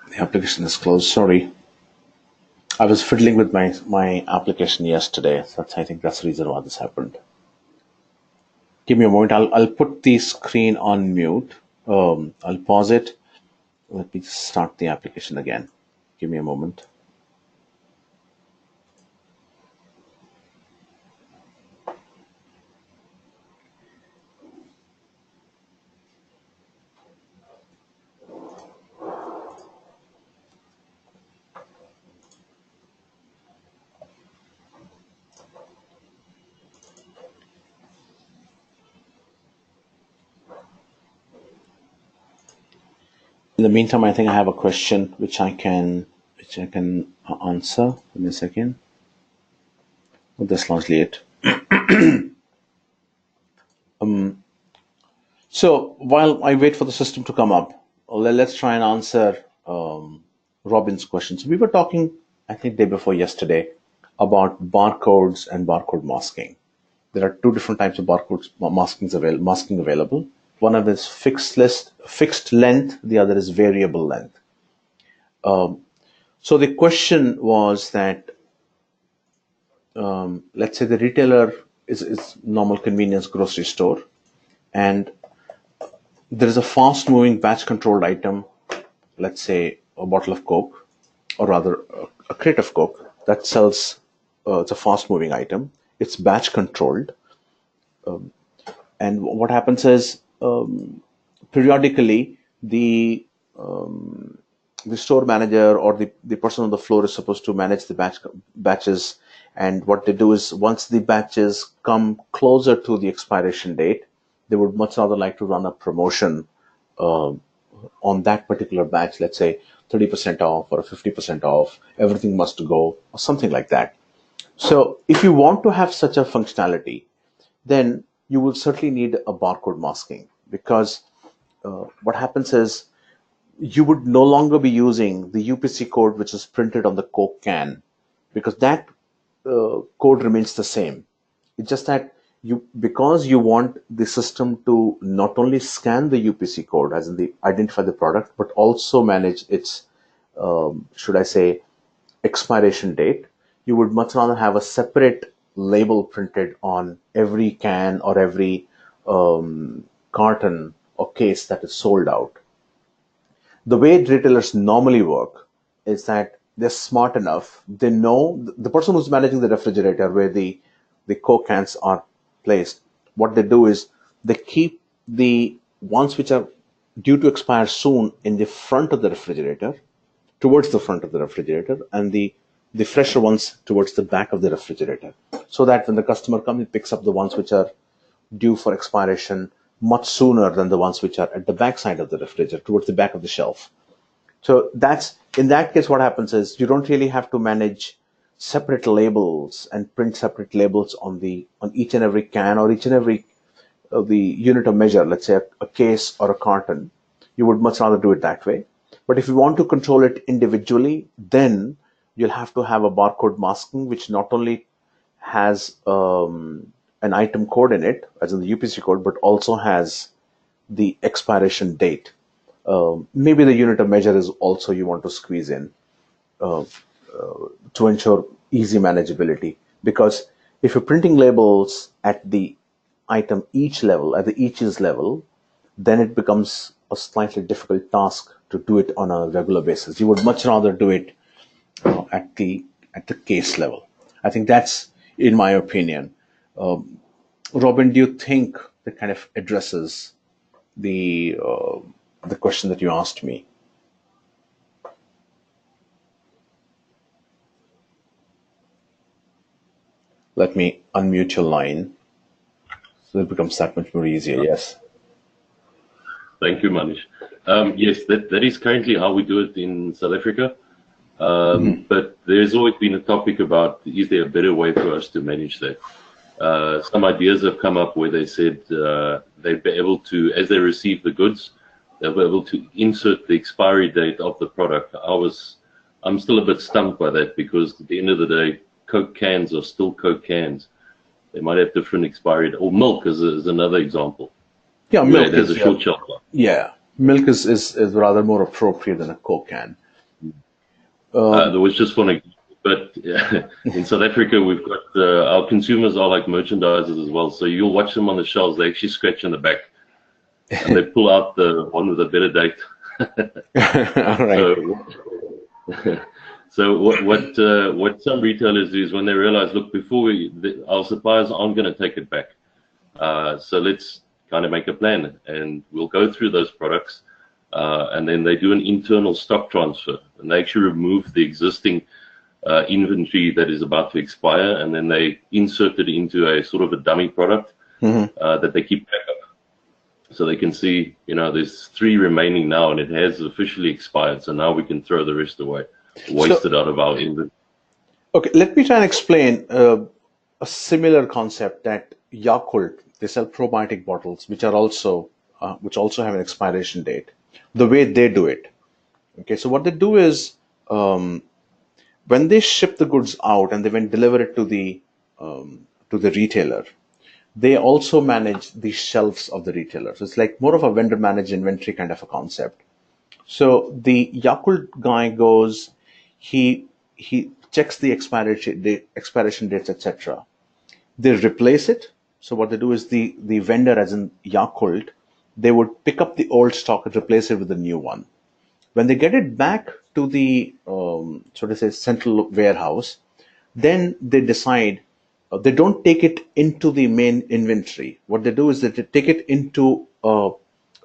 The application is closed. Sorry. I was fiddling with my application yesterday. I think that's the reason why this happened. Give me a moment. I'll put the screen on mute. I'll pause it. Let me start the application again. Give me a moment. In the meantime, I think I have a question which I can answer. Give me a second. Oh, that's largely it. So while I wait for the system to come up, let's try and answer Robin's question. So we were talking, I think day before yesterday, about barcodes and barcode masking. There are two different types of barcode masking available. One of them is fixed length. The other is variable length. So the question was that, let's say the retailer is normal convenience grocery store, and there is a fast moving batch controlled item, let's say a bottle of Coke, or rather a crate of Coke that sells, it's a fast moving item. It's batch controlled. And what happens is, periodically the store manager or the person on the floor is supposed to manage the batches. And what they do is, once the batches come closer to the expiration date, they would much rather like to run a promotion on that particular batch, let's say 30% off or 50% off, everything must go, or something like that. So if you want to have such a functionality, then you will certainly need a barcode masking, because what happens is, you would no longer be using the UPC code which is printed on the Coke can, because that code remains the same. It's just that because you want the system to not only scan the UPC code, as in the identify the product, but also manage its, should I say, expiration date, you would much rather have a separate label printed on every can or every carton or case that is sold out. The way retailers normally work is that they're smart enough. They know the person who's managing the refrigerator where the Coke cans are placed. What they do is they keep the ones which are due to expire soon in the front of the refrigerator, towards the front of the refrigerator, and the fresher ones towards the back of the refrigerator, so that when the customer comes, he picks up the ones which are due for expiration much sooner than the ones which are at the back side of the refrigerator, towards the back of the shelf. So that's, in that case, what happens is, you don't really have to manage separate labels and print separate labels on each and every can or each and every the unit of measure, let's say a case or a carton. You would much rather do it that way. But if you want to control it individually, then you'll have to have a barcode masking, which not only has an item code in it, as in the UPC code, but also has the expiration date. Maybe the unit of measure is also you want to squeeze in to ensure easy manageability. Because if you're printing labels at the item each level, at the each's level, then it becomes a slightly difficult task to do it on a regular basis. You would much rather do it at the case level. I think that's, in my opinion. Robin, do you think that kind of addresses the question that you asked me? Let me unmute your line so it becomes that much more easier. Yes. Thank you, Manish. Yes, that is currently how we do it in South Africa. But there's always been a topic about, is there a better way for us to manage that? Some ideas have come up where they said they'd be able to, as they receive the goods, they'll be able to insert the expiry date of the product. I'm still a bit stumped by that, because at the end of the day, Coke cans are still Coke cans. They might have different expiry, or milk is another example. Yeah, milk there's a short shelf life. Yeah, milk is rather more appropriate than a Coke can. There was just one example, but in South Africa, we've got our consumers are like merchandisers as well. So you'll watch them on the shelves; they actually scratch in the back, and they pull out the one with a better date. All right. So what some retailers do is, when they realize, look, before our suppliers aren't going to take it back, so let's kind of make a plan, and we'll go through those products, and then they do an internal stock transfer, and they actually remove the existing inventory that is about to expire, and then they insert it into a sort of a dummy product that they keep back up. So they can see, there's 3 remaining now, and it has officially expired, so now we can throw the rest away. Wasted out of our inventory. Okay, let me try and explain a similar concept that Yakult, they sell probiotic bottles, which also have an expiration date. The way they do it. Okay, so what they do is when they ship the goods out and they then deliver it to the retailer, they also manage the shelves of the retailer. So it's like more of a vendor managed inventory kind of a concept. So the Yakult guy goes, he checks the expiration dates, etc. They replace it. So what they do is the vendor, as in Yakult, they would pick up the old stock and replace it with a new one. When they get it back to the so to say central warehouse, then they decide they don't take it into the main inventory. What they do is that they take it into a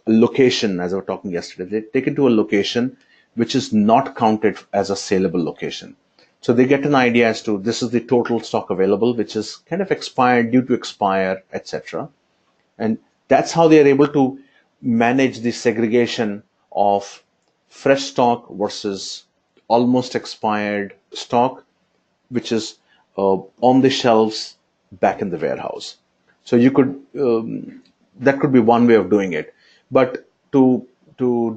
location, as I was talking yesterday. They take it to a location which is not counted as a saleable location. So they get an idea as to this is the total stock available, which is kind of expired, due to expire, etc. And that's how they are able to manage the segregation of fresh stock versus almost expired stock, which is on the shelves back in the warehouse. So you could that could be one way of doing it. But to do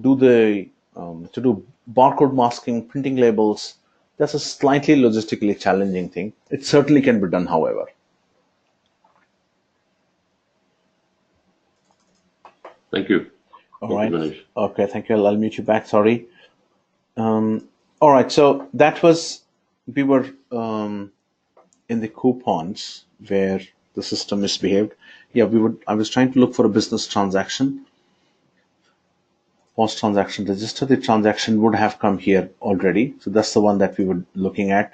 barcode masking, printing labels, that's a slightly logistically challenging thing. It certainly can be done, however. Thank you. All right. Manish. Okay, thank you. I'll mute you back. Sorry. All right. So that was, we were in the coupons where the system misbehaved. Yeah, I was trying to look for a business transaction. Post transaction register. The transaction would have come here already. So that's the one that we were looking at.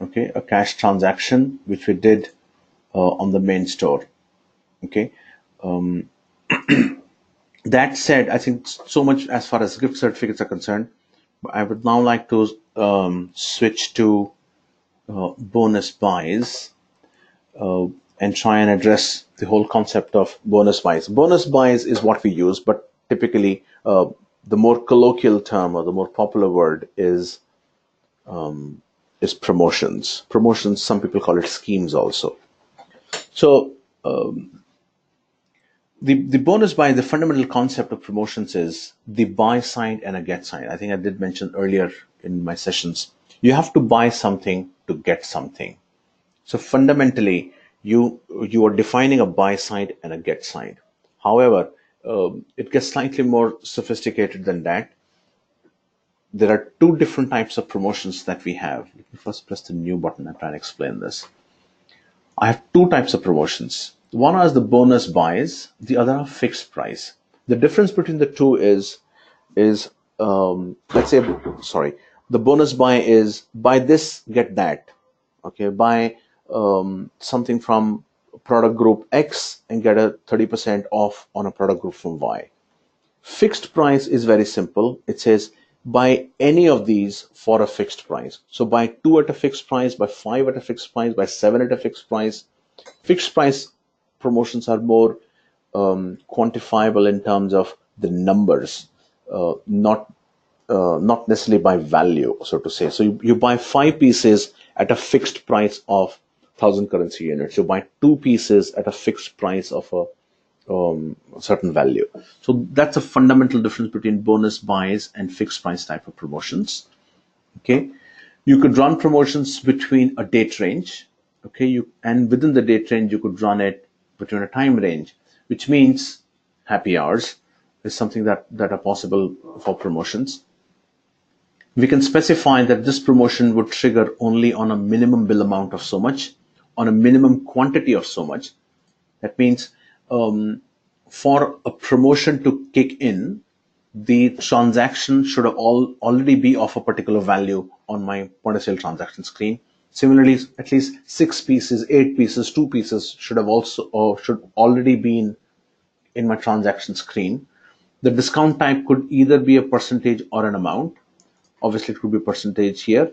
Okay, a cash transaction, which we did on the main store. Okay. That said, I think so much as far as gift certificates are concerned. I would now like to switch to bonus buys and try and address the whole concept of bonus buys. Bonus buys is what we use, but typically the more colloquial term or the more popular word is promotions. Promotions, some people call it schemes also. So the bonus buy, the fundamental concept of promotions is the buy side and a get side. I think I did mention earlier in my sessions, you have to buy something to get something. So fundamentally, you are defining a buy side and a get side. However, it gets slightly more sophisticated than that. There are two different types of promotions that we have. Let me first press the new button and try and explain this. I have two types of promotions. One is the bonus buys, the other are fixed price. The difference between the two is let's say, sorry, the bonus buy is buy this, get that. Okay, buy something from product group X and get a 30% off on a product group from Y. Fixed price is very simple. It says buy any of these for a fixed price. So buy 2 at a fixed price, buy 5 at a fixed price, buy 7 at a fixed price. Fixed price promotions are more quantifiable in terms of the numbers, not necessarily by value, so to say. So you buy 5 pieces at a fixed price of 1,000 currency units. You buy 2 pieces at a fixed price of a certain value. So that's a fundamental difference between bonus buys and fixed price type of promotions. Okay, you could run promotions between a date range. Okay, and within the date range you could run it between a time range, which means happy hours is something that are possible for promotions. We can specify that this promotion would trigger only on a minimum bill amount of so much, on a minimum quantity of so much. That means for a promotion to kick in, the transaction should already be of a particular value on my point of sale transaction screen. Similarly, at least 6 pieces, 8 pieces, 2 pieces should already be in my transaction screen. The discount type could either be a percentage or an amount. Obviously, it could be a percentage here.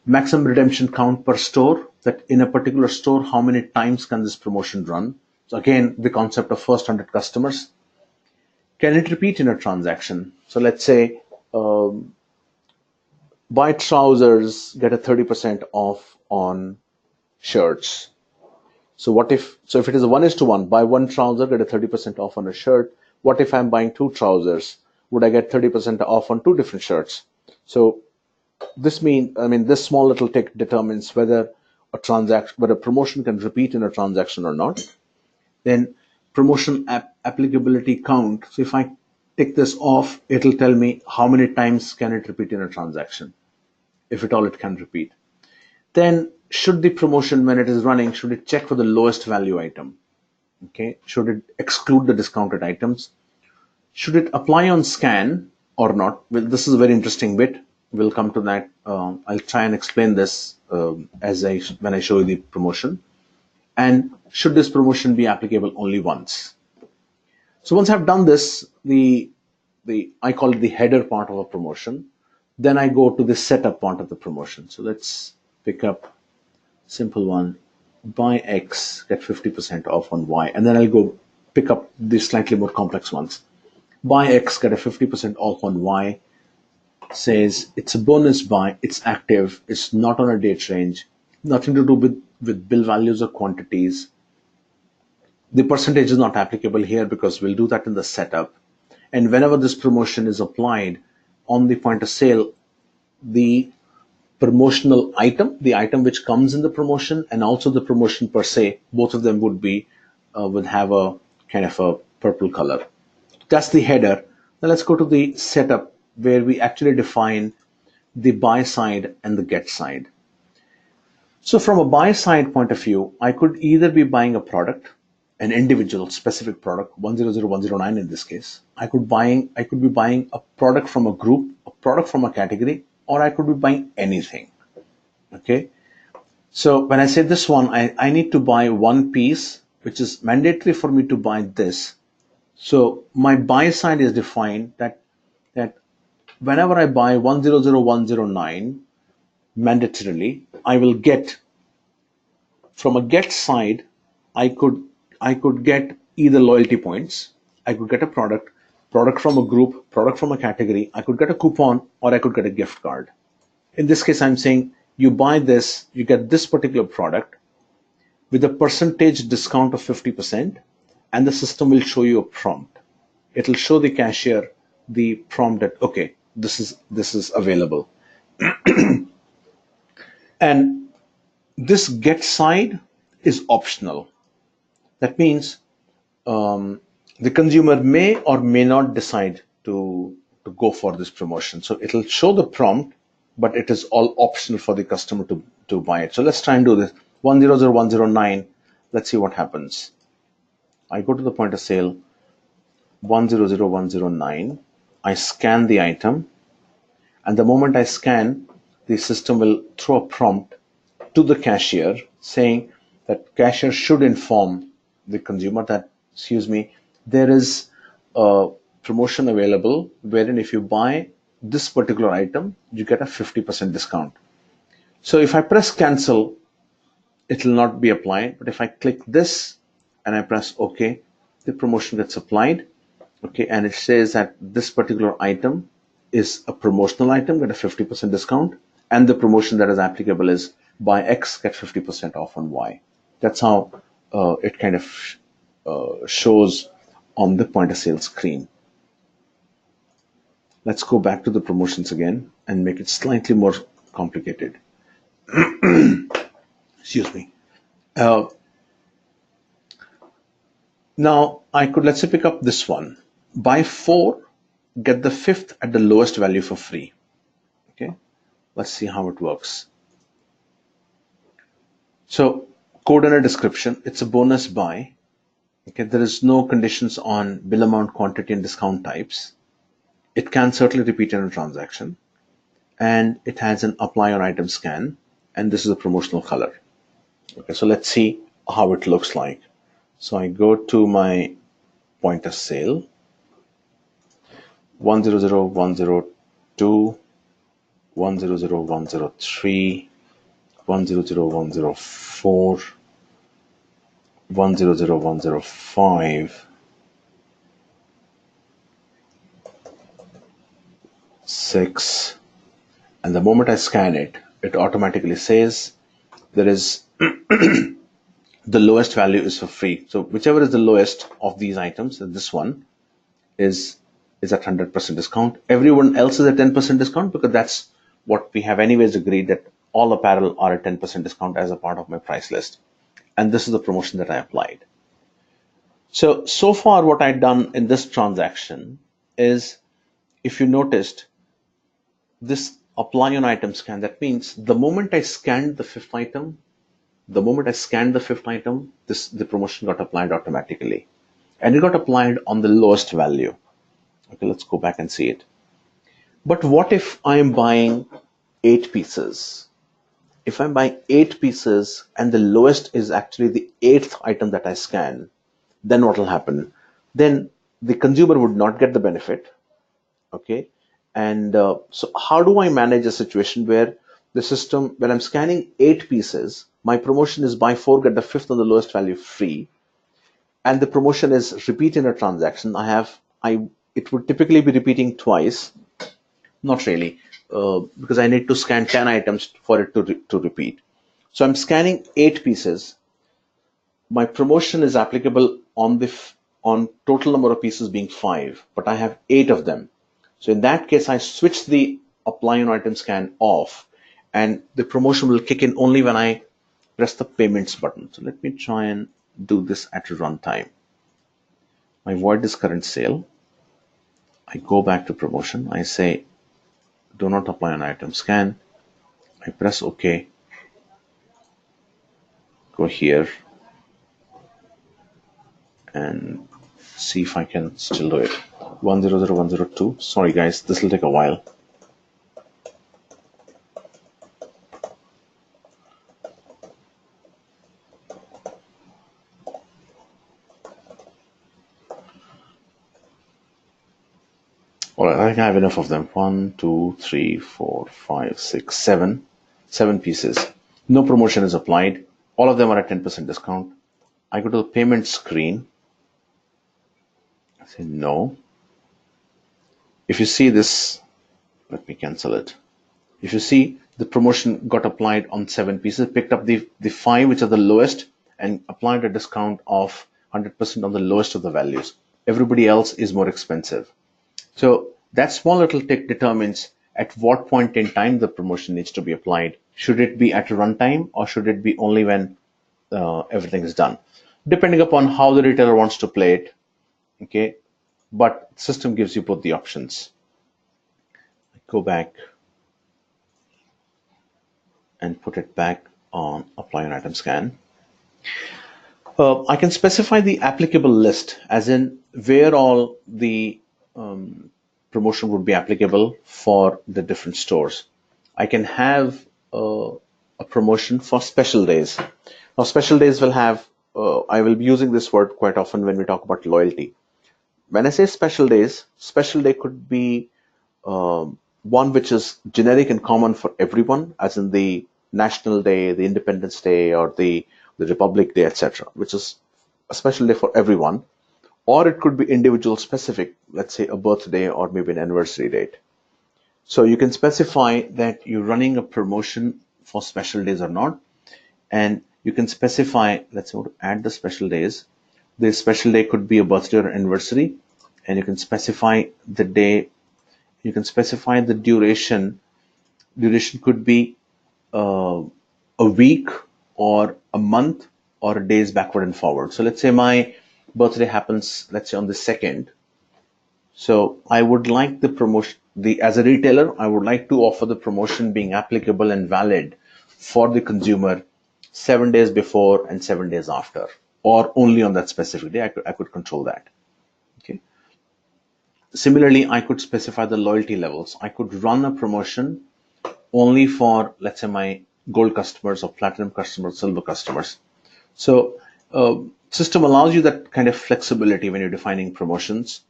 Maximum redemption count per store, that in a particular store, how many times can this promotion run? So again, the concept of first 100 customers. Can it repeat in a transaction? So let's say buy trousers, get a 30% off on shirts. So if it is a 1:1, buy 1 trouser, get a 30% off on a shirt. What if I'm buying 2 trousers? Would I get 30% off on 2 different shirts? So This means, this small little tick determines whether whether promotion can repeat in a transaction or not. Then promotion applicability count. So if I tick this off, it'll tell me how many times can it repeat in a transaction, if at all it can repeat. Then should the promotion, when it is running, should it check for the lowest value item? Okay. Should it exclude the discounted items? Should it apply on scan or not? Well, this is a very interesting bit. We'll come to that. I'll try and explain this when I show you the promotion. And should this promotion be applicable only once? So once I've done this, I call it the header part of a promotion. Then I go to the setup part of the promotion. So let's pick up simple one. Buy X, get 50% off on Y. And then I'll go pick up the slightly more complex ones. Buy X, get a 50% off on Y. Says it's a bonus buy, it's active, it's not on a date range, nothing to do with bill values or quantities. The percentage is not applicable here because we'll do that in the setup. And whenever this promotion is applied on the point of sale, the promotional item, the item which comes in the promotion, and also the promotion per se, both of them would have a kind of a purple color. That's the header. Now let's go to the setup, where we actually define the buy side and the get side. So from a buy side point of view, I could either be buying a product, an individual specific product, 100109 in this case. I could be buying a product from a group, a product from a category, or I could be buying anything. Okay. So when I say this one, I need to buy one piece, which is mandatory for me to buy this. So my buy side is defined that whenever I buy 100109 mandatorily, I will get, from a get side, I could get either loyalty points, I could get a product from a group, product from a category, I could get a coupon, or I could get a gift card. In this case, I'm saying you buy this, you get this particular product with a percentage discount of 50%, and the system will show you a prompt. It'll show the cashier the prompt that, okay, this is available. And this get side is optional. That means the consumer may or may not decide to go for this promotion. So it'll show the prompt, but it is all optional for the customer to buy it. So let's try and do this. 100109. Let's see what happens. I go to the point of sale, 100109. I scan the item, and the moment I scan, the system will throw a prompt to the cashier saying that cashier should inform the consumer that, excuse me, there is a promotion available wherein if you buy this particular item, you get a 50% discount. So if I press cancel, it will not be applied. But if I click this and I press OK, the promotion gets applied. Okay, and it says that this particular item is a promotional item, get a 50% discount, and the promotion that is applicable is buy X, get 50% off on Y. That's how it kind of shows on the point of sale screen. Let's go back to the promotions again and make it slightly more complicated. Excuse me. Now let's say pick up this one. Buy 4, get the 5th at the lowest value for free. Okay, let's see how it works. So code and a description, it's a bonus buy. Okay, there is no conditions on bill amount, quantity, and discount types. It can certainly repeat in a transaction, and it has an apply on item scan, and this is a promotional color. Okay, so let's see how it looks like. So I go to my point of sale, 100102, 100103, 100104, 100105, 6, and the moment I scan it, it automatically says there is the lowest value is for free. So whichever is the lowest of these items, this one is at 100% discount. Everyone else is at 10% discount because that's what we have anyways agreed that all apparel are at 10% discount as a part of my price list. And this is the promotion that I applied. So far what I've done in this transaction is, if you noticed, this apply on item scan, that means the moment I scanned the fifth item, the promotion got applied automatically. And it got applied on the lowest value. Okay, let's go back and see it. But what if I am buying 8 pieces? If I'm buying 8 pieces and the lowest is actually the 8th item that I scan, then what will happen? Then the consumer would not get the benefit. Okay. And so how do I manage a situation where the system, when I'm scanning 8 pieces, my promotion is buy 4, get the 5th on the lowest value free, and the promotion is repeat in a transaction. It would typically be repeating twice. Not really, because I need to scan 10 items for it to repeat. So I'm scanning 8 pieces. My promotion is applicable on total number of pieces being 5, but I have 8 of them. So in that case, I switch the apply on item scan off, and the promotion will kick in only when I press the payments button. So let me try and do this at runtime. I void this current sale. I go back to promotion. I say, do not apply on item scan. I press OK. Go here and see if I can still do it. 100102. Sorry guys, this will take a while. All right, I think I have enough of them. 1, 2, 3, 4, 5, 6, 7. 7 pieces. No promotion is applied. All of them are at 10% discount. I go to the payment screen. I say no. If you see this, let me cancel it. If you see, the promotion got applied on 7 pieces, picked up the 5 which are the lowest, and applied a discount of 100% on the lowest of the values. Everybody else is more expensive. So that small little tick determines at what point in time the promotion needs to be applied. Should it be at a runtime, or should it be only when everything is done? Depending upon how the retailer wants to play it. Okay, but the system gives you both the options. I go back and put it back on apply on item scan. I can specify the applicable list, as in where all the promotion would be applicable for the different stores. I can have a promotion for special days. Now, special days will have, I will be using this word quite often when we talk about loyalty. When I say special days, special day could be one which is generic and common for everyone, as in the National Day, the Independence Day, or the Republic Day, etc., which is a special day for everyone. Or it could be individual specific, let's say a birthday or maybe an anniversary date. So you can specify that you're running a promotion for special days or not. And you can specify, let's say, add the special days. The special day could be a birthday or anniversary. And you can specify the day. You can specify the duration. Duration could be a week or a month or days backward and forward. So let's say my birthday happens, let's say, on the 2nd. So I would like the promotion, as a retailer, I would like to offer the promotion being applicable and valid for the consumer 7 days before and 7 days after, or only on that specific day. I could control that. Okay. Similarly, I could specify the loyalty levels. I could run a promotion only for, let's say, my gold customers or platinum customers, silver customers. So system allows you that kind of flexibility when you're defining promotions.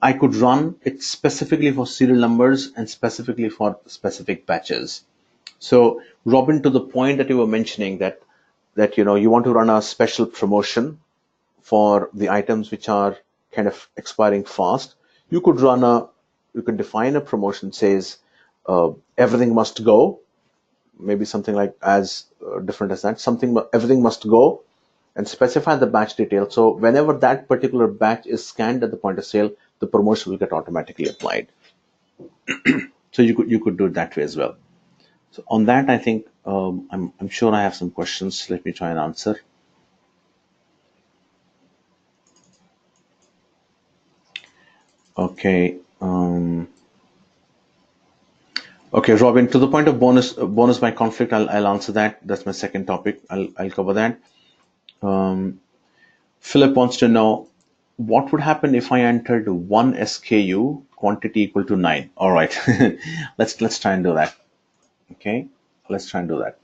I could run it specifically for serial numbers and specifically for specific batches. So Robin, to the point that you were mentioning that you want to run a special promotion for the items which are kind of expiring fast, you could define a promotion says everything must go, maybe something like as different as that, everything must go, and specify the batch detail. So whenever that particular batch is scanned at the point of sale, the promotion will get automatically applied. So you could do it that way as well. So on that, I think I'm sure I have some questions. Let me try and answer. Okay. Okay, Robin. To the point of bonus by conflict, I'll answer that. That's my second topic. I'll cover that. Philip wants to know what would happen if I entered one SKU quantity equal to 9. All right, let's try and do that. Okay, let's try and do that.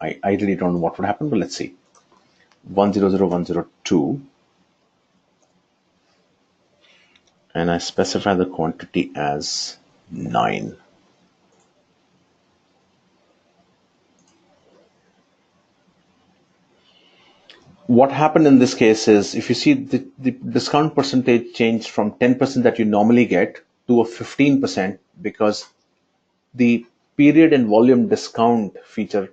I really don't know what would happen, but let's see. 100102, and I specify the quantity as 9. What happened in this case is, if you see, the discount percentage changed from 10% that you normally get to a 15%, because the period and volume discount feature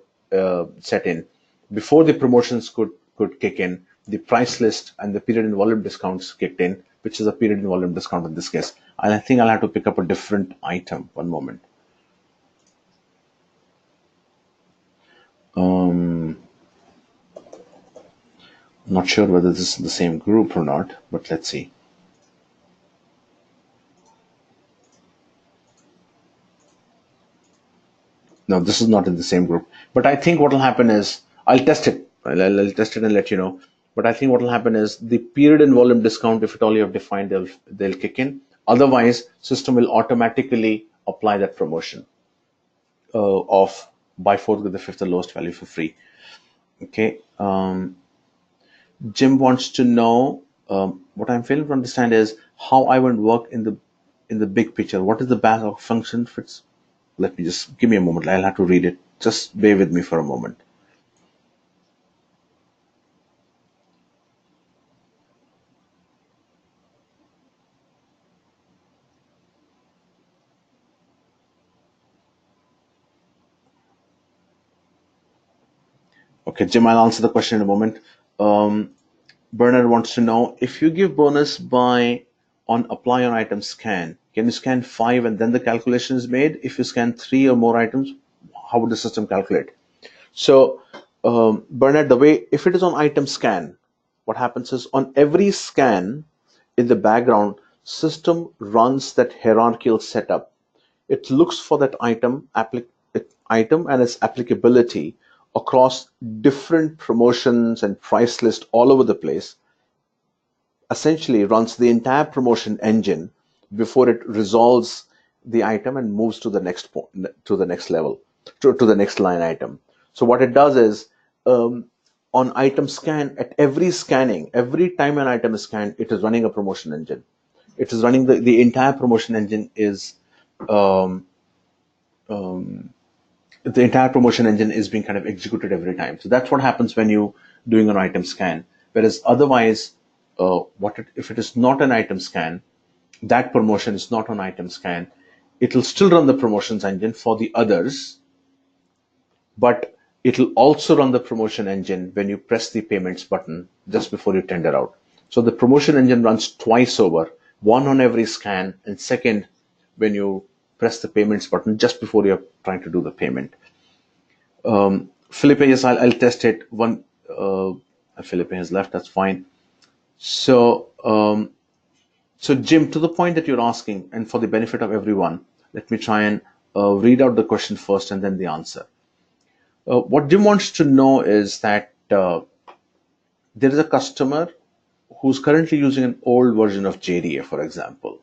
set in. Before the promotions could kick in, the price list and the period and volume discounts kicked in, which is a period and volume discount in this case. And I think I'll have to pick up a different item. One moment. Not sure whether this is the same group or not, but let's see. No, this is not in the same group. But I think what will happen is, I'll test it. I'll test it and let you know. But I think what will happen is, the period and volume discount, if at all you have defined, they'll kick in. Otherwise, system will automatically apply that promotion of buy fourth with the fifth or lowest value for free. Okay. Jim wants to know, what I'm failing to understand is how iVend work in the big picture. What is the backup function fits? Let me just give me a moment. I'll have to read it. Just bear with me for a moment. Okay, Jim, I'll answer the question in a moment. Bernard wants to know, if you give bonus by on apply on item scan, can you scan 5 and then the calculation is made? If you scan 3 or more items, how would the system calculate? So, Bernard, the way, if it is on item scan, what happens is, on every scan in the background, system runs that hierarchical setup. It looks for that item and its applicability across different promotions and price list all over the place. Essentially runs the entire promotion engine before it resolves the item and moves to the next to the next level, to the next line item. So what it does is, on item scan, at every scanning, every time an item is scanned, it is running a promotion engine. It is running the entire promotion engine is the entire promotion engine is being kind of executed every time. So that's what happens when you doing an item scan. Whereas otherwise, if it is not an item scan, that promotion is not on item scan, it will still run the promotions engine for the others, but it will also run the promotion engine when you press the payments button just before you tender out. So the promotion engine runs twice over, one on every scan, and second when you press the payments button just before you're trying to do the payment. Felipe, yes, I'll test it. Felipe has left, that's fine. So, Jim, to the point that you're asking, and for the benefit of everyone, let me try and read out the question first and then the answer. What Jim wants to know is that there is a customer who's currently using an old version of JDA, for example,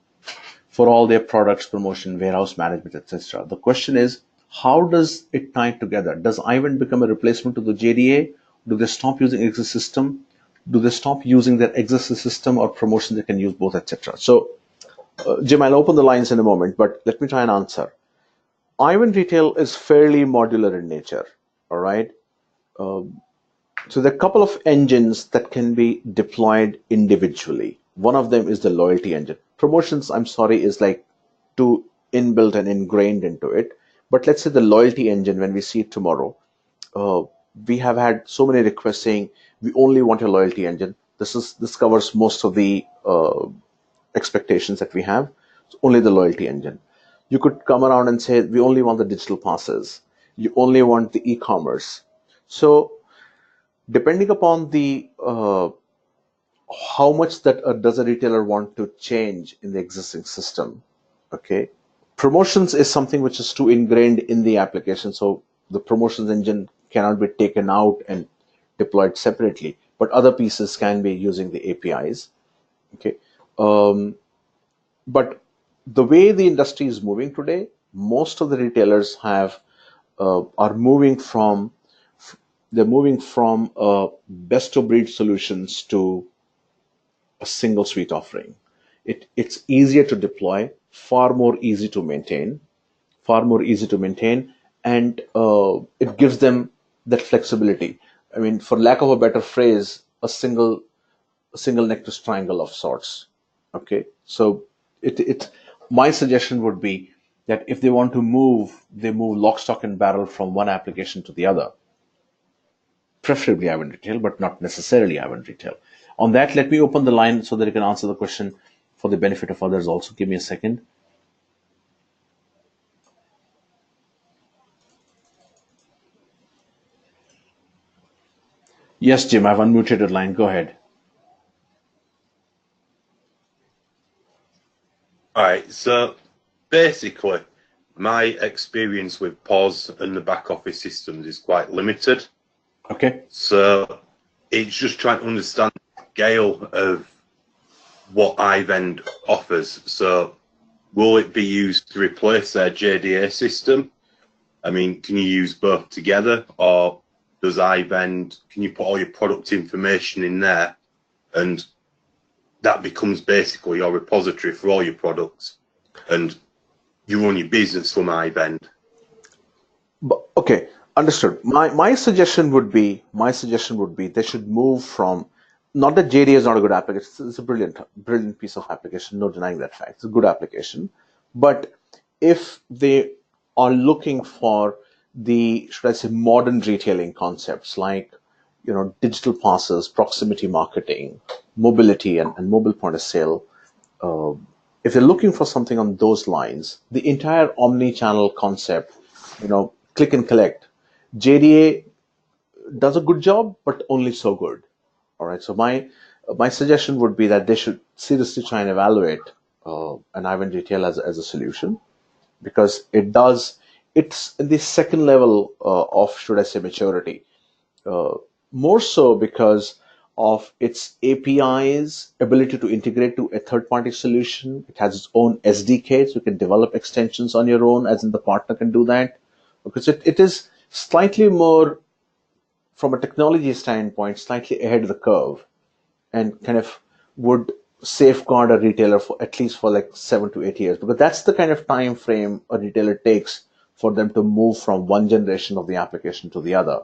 for all their products, promotion, warehouse management, etc. The question is, how does it tie together? Does iVend become a replacement to the JDA? Do they stop using existing system? Do they stop using their existing system or promotion they can use both, etc.? So, Jim, I'll open the lines in a moment, but let me try and answer. iVend Retail is fairly modular in nature, all right? So there are a couple of engines that can be deployed individually. One of them is the loyalty engine. Promotions, I'm sorry, is like too inbuilt and ingrained into it. But let's say the loyalty engine, when we see it tomorrow, we have had so many requests saying, we only want a loyalty engine. This covers most of the expectations that we have. It's only the loyalty engine. You could come around and say, we only want the digital passes. you only want the e-commerce. So depending upon the how much that does a retailer want to change in the existing system, okay, promotions is something which is too ingrained in the application, so the promotions engine cannot be taken out and deployed separately, but other pieces can be using the APIs. Okay, but the way the industry is moving today, most of the retailers have are moving from best of breed solutions to a single suite offering. It's easier to deploy, far more easy to maintain, and it gives them that flexibility. I mean, for lack of a better phrase, a single necklace triangle of sorts. Okay, so it my suggestion would be that if they want to move, they move lock, stock, and barrel from one application to the other, preferably iVend Retail, but not necessarily iVend Retail. On that, let me open the line so that you can answer the question for the benefit of others also. Give me a second. Yes, Jim, I've unmuted your line. Go ahead. All right, so basically, my experience with POS and the back office systems is quite limited. Okay. So it's just trying to understand the scale of what iVend offers. So will it be used to replace their JDA system? I mean, can you use both together, or does iVend, can you put all your product information in there and that becomes basically your repository for all your products and you run your business from iVend? Okay, understood. My suggestion would be they should move from, not that JDA is not a good application. It's a brilliant piece of application. No denying that fact. It's a good application. But if they are looking for the, should I say, modern retailing concepts like, digital passes, proximity marketing, mobility, and mobile point of sale, if they're looking for something on those lines, the entire omni-channel concept, click and collect, JDA does a good job, but only so good. All right. So my suggestion would be that they should seriously try and evaluate an iVend Retail as a solution, because it's in the second level of, should I say, maturity. More so because of its APIs, ability to integrate to a third-party solution. It has its own SDK, so you can develop extensions on your own, as in the partner can do that. Because it is slightly more, from a technology standpoint, slightly ahead of the curve, and kind of would safeguard a retailer for at least for like 7 to 8 years, because that's the kind of time frame a retailer takes for them to move from one generation of the application to the other.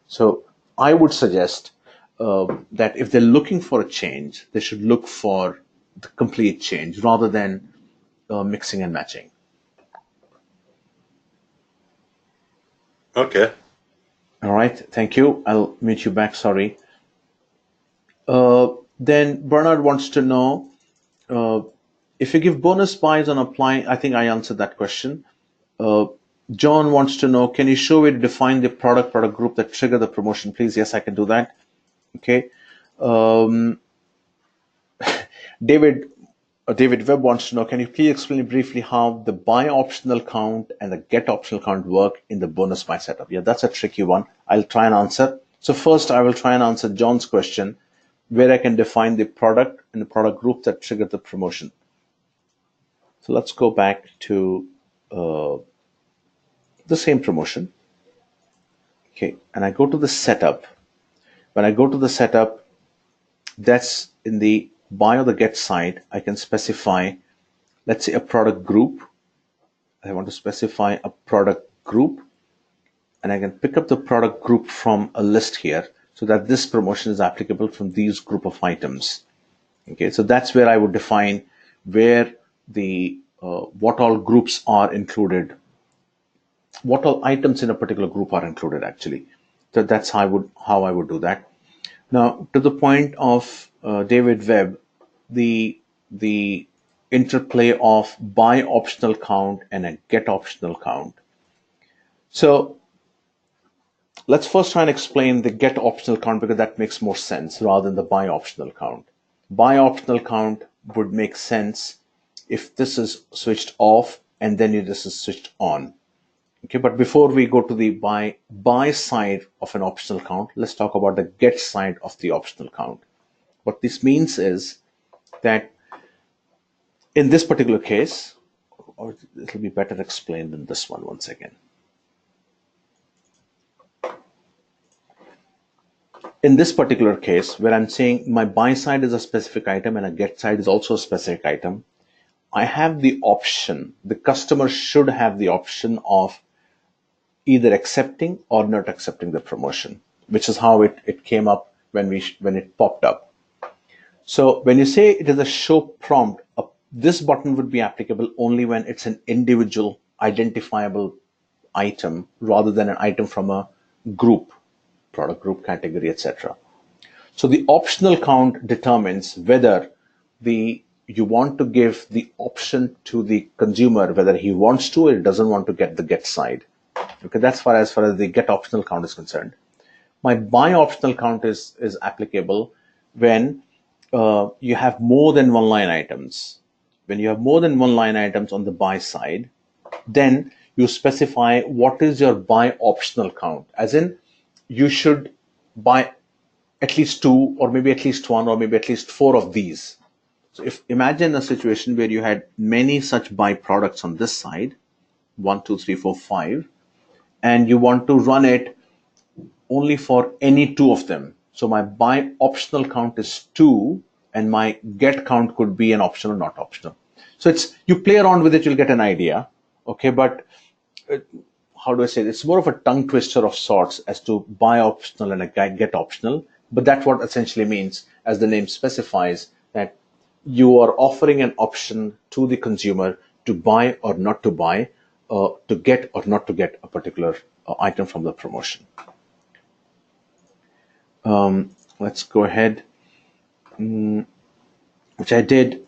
So I would suggest that if they're looking for a change, they should look for the complete change rather than mixing and matching. Okay. All right, thank you. I'll mute you back, sorry. Then Bernard wants to know, if you give bonus buys on applying, I think I answered that question. John wants to know, can you show me to define the product group that trigger the promotion, please? Yes, I can do that. Okay. David Webb wants to know, can you please explain briefly how the buy optional count and the get optional count work in the bonus buy setup? Yeah, that's a tricky one. I'll try and answer. So first, I will try and answer John's question, where I can define the product and the product group that triggered the promotion. So let's go back to the same promotion. Okay, and I go to the setup. When I go to the setup, that's in the buy or the get side. I can specify, let's say, a product group. I want to specify a product group, and I can pick up the product group from a list here, so that this promotion is applicable from these group of items. Okay, so that's where I would define where the what all groups are included, what all items in a particular group are included, actually. So that's how I would do that. Now, to the point of David Webb, the interplay of buy optional count and a get optional count. So Let's first try and explain the get optional count because that makes more sense rather than the buy optional count. Buy optional count would make sense if this is switched off and then this is switched on. Okay, but before we go to the buy side of an optional count, let's talk about the get side of the optional count. What this means is that in this particular case, or it'll be better explained in this one once again. In this particular case, where I'm saying my buy side is a specific item and a get side is also a specific item, I have the option, the customer should have the option of either accepting or not accepting the promotion, which is how it came up when it popped up. So when you say it is a show prompt, this button would be applicable only when it's an individual identifiable item rather than an item from a group, product group, category, etc. So the optional count determines whether you want to give the option to the consumer whether he wants to or doesn't want to get the get side. Okay, that's as far as the get optional count is concerned. My buy optional count is applicable when you have more than one line items. When you have more than one line items on the buy side, then you specify what is your buy optional count, as in you should buy at least 2 or maybe at least 1 or maybe at least 4 of these. So if imagine a situation where you had many such buy products on this side, 1, 2, 3, 4, 5, and you want to run it only for any 2 of them. So my buy optional count is 2 and my get count could be an optional or not optional. So you play around with it, you'll get an idea. Okay, but how do I say this? It's more of a tongue twister of sorts as to buy optional and a get optional. But that's what essentially means, as the name specifies, that you are offering an option to the consumer to buy or not to buy, to get or not to get a particular item from the promotion. Let's go ahead, which I did.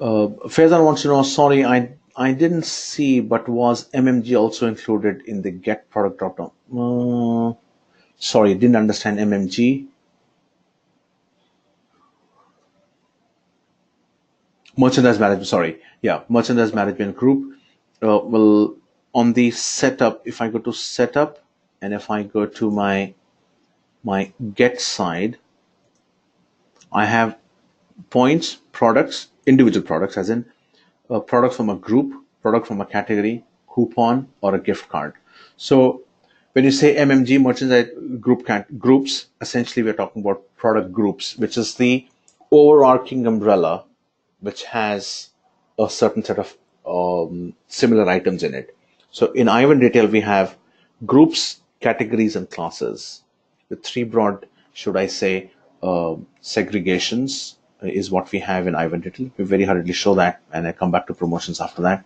Faizan wants to know, sorry, I didn't see, but was MMG also included in the get product dropdown? Sorry, didn't understand MMG. Merchandise management, sorry. Yeah, merchandise management group. Well, on the setup, if I go to setup and if I go to my get side, I have points, products, individual products, as in a product from a group, product from a category, coupon, or a gift card. So when you say MMG, merchandise groups, essentially we're talking about product groups, which is the overarching umbrella which has a certain set of similar items in it. So in iVend Retail, we have groups, categories, and classes. The 3 broad, should I say, segregations is what we have in iVend Retail. We very hurriedly show that, and I come back to promotions after that.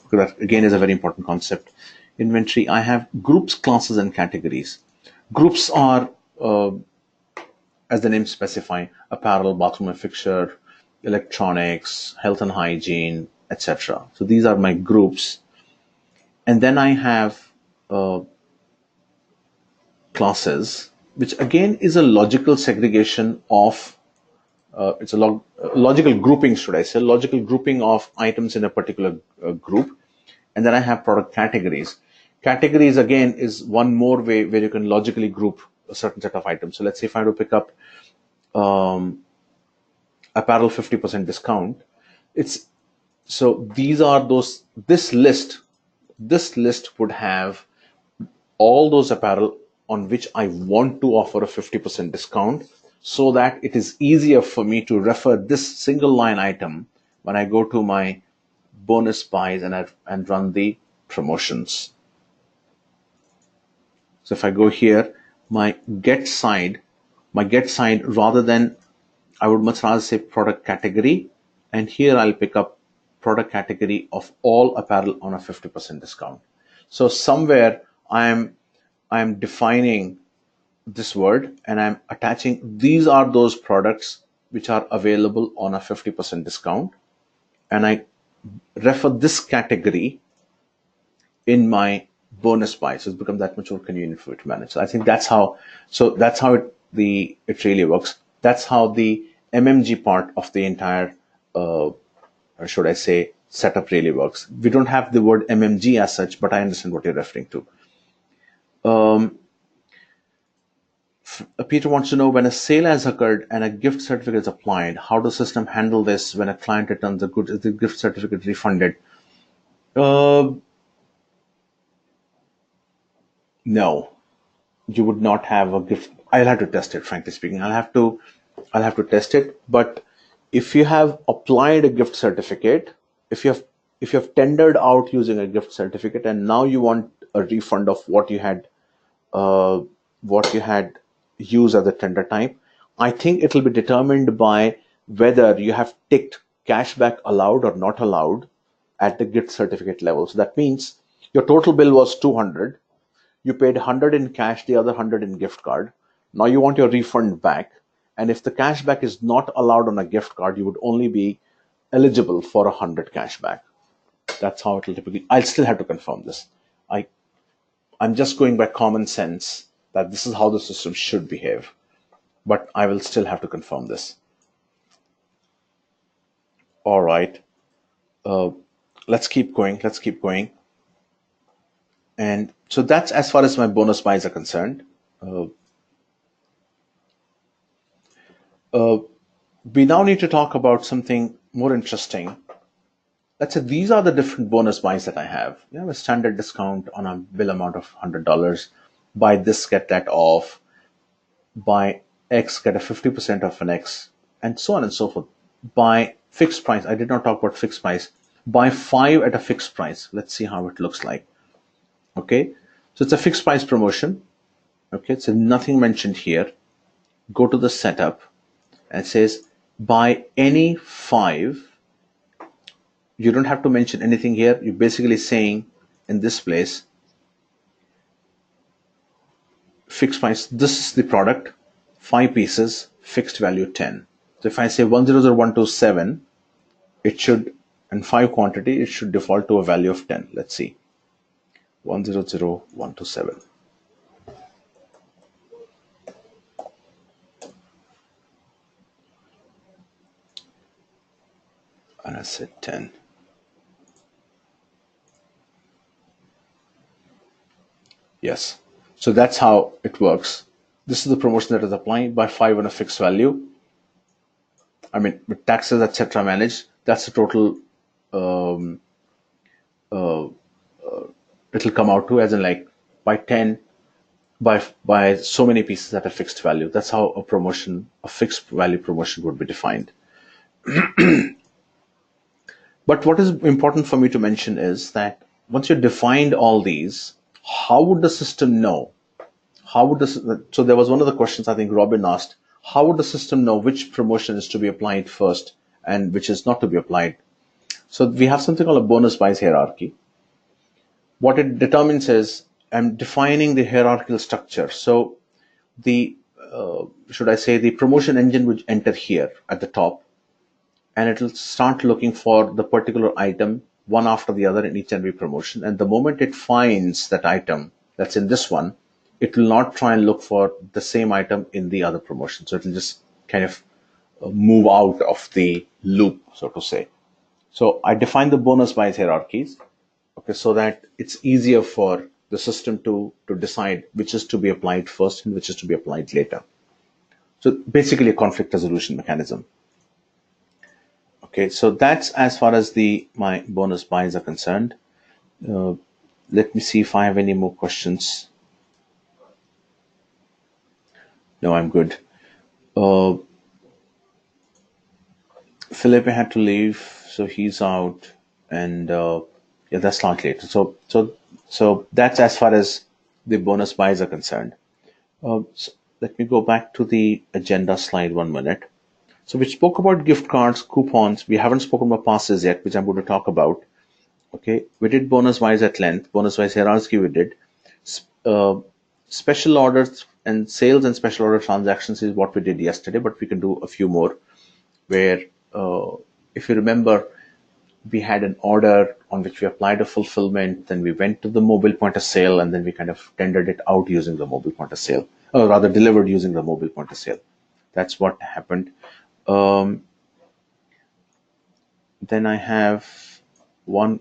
Because that, again, is a very important concept. Inventory, I have groups, classes, and categories. Groups are, as the name specify, apparel, bathroom and fixture, electronics, health and hygiene, etc. So these are my groups. And then I have classes, which again is a logical segregation of, it's a logical grouping, should I say, logical grouping of items in a particular group. And then I have product categories. Categories, again, is one more way where you can logically group a certain set of items. So let's say if I were to pick up apparel 50% discount, so these are those, this list would have all those apparel on which I want to offer a 50% discount, so that it is easier for me to refer this single line item when I go to my bonus buys and run the promotions. So if I go here, my get side, rather than, I would much rather say product category, and here I'll pick up product category of all apparel on a 50% discount. So somewhere I am defining this word and I'm attaching, these are those products which are available on a 50% discount, and I refer this category in my bonus buy. So it's become that much more convenient for it to manage. So I think that's how. So that's how it really works. That's how the MMG part of the entire, or should I say, setup really works. We don't have the word MMG as such, but I understand what you're referring to. Peter wants to know, when a sale has occurred and a gift certificate is applied, how does the system handle this when a client returns the goods? Is the gift certificate refunded? No, you would not have a gift. I'll have to test it, frankly speaking. I'll have to test it. But if you have applied a gift certificate, if you have tendered out using a gift certificate, and now you want a refund of what you had used at the tender time, I think it will be determined by whether you have ticked cashback allowed or not allowed at the gift certificate level. So that means your total bill was 200. You paid 100 in cash, the other 100 in gift card. Now you want your refund back. And if the cashback is not allowed on a gift card, you would only be eligible for 100 cashback. That's how it will typically. I'll still have to confirm this. I'm just going by common sense that this is how the system should behave, but I will still have to confirm this. All right. Let's keep going. And so that's as far as my bonus buys are concerned. We now need to talk about something more interesting. Let's say these are the different bonus buys that I have. You have a standard discount on a bill amount of $100. Buy this, get that off. Buy X, get a 50% off an X, and so on and so forth. Buy fixed price. I did not talk about fixed price. Buy 5 at a fixed price. Let's see how it looks like. Okay, so it's a fixed price promotion. Okay, so nothing mentioned here. Go to the setup and it says buy any 5. You don't have to mention anything here. You're basically saying in this place, fixed price, this is the product, 5 pieces, fixed value 10. So if I say 100127, it should, and 5 quantity, it should default to a value of 10. Let's see. 100127. And I said 10. Yes. So that's how it works. This is the promotion that is applied, by 5 on a fixed value. I mean, with taxes, etc. managed, that's the total. It'll come out to, as in like by 10, by so many pieces at a fixed value. That's how a fixed value promotion would be defined. But what is important for me to mention is that once you defined all these, how would the system know? So there was one of the questions I think Robin asked, how would the system know which promotion is to be applied first and which is not to be applied? So we have something called a bonus buys hierarchy. What it determines is, I'm defining the hierarchical structure. So the, the promotion engine would enter here at the top, and it will start looking for the particular item one after the other in each and every promotion. And the moment it finds that item that's in this one, it will not try and look for the same item in the other promotion. So it will just kind of move out of the loop, so to say. So I define the bonus buys hierarchies, okay, so that it's easier for the system to decide which is to be applied first and which is to be applied later. So basically a conflict resolution mechanism. Okay, so that's as far as my bonus buys are concerned. Let me see if I have any more questions. No, I'm good. Philippe had to leave, so he's out, and yeah, that's not later. So that's as far as the bonus buys are concerned. So let me go back to the agenda slide 1 minute. So we spoke about gift cards, coupons. We haven't spoken about passes yet, which I'm going to talk about. Okay, we did bonus buys at length. Bonus buys hierarchy we did. Special orders and sales and special order transactions is what we did yesterday, but we can do a few more. Where, if you remember, we had an order on which we applied a fulfillment, then we went to the mobile point of sale, and then we kind of tendered it out using the mobile point of sale, or rather delivered using the mobile point of sale. That's what happened. Then I have one.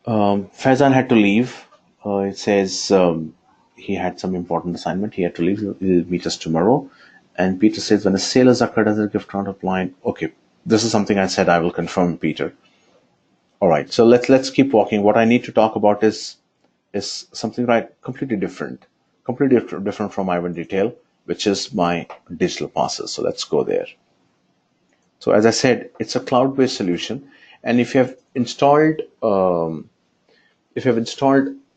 Faizan had to leave. It says he had some important assignment. He had to leave. He'll meet us tomorrow. And Peter says, when a sale has occurred as a gift not applied. Okay, this is something I said I will confirm, Peter. All right, so let's keep walking. What I need to talk about is something completely different from iVend Detail, which is my digital passes. So let's go there. So as I said, it's a cloud-based solution, and if you have installed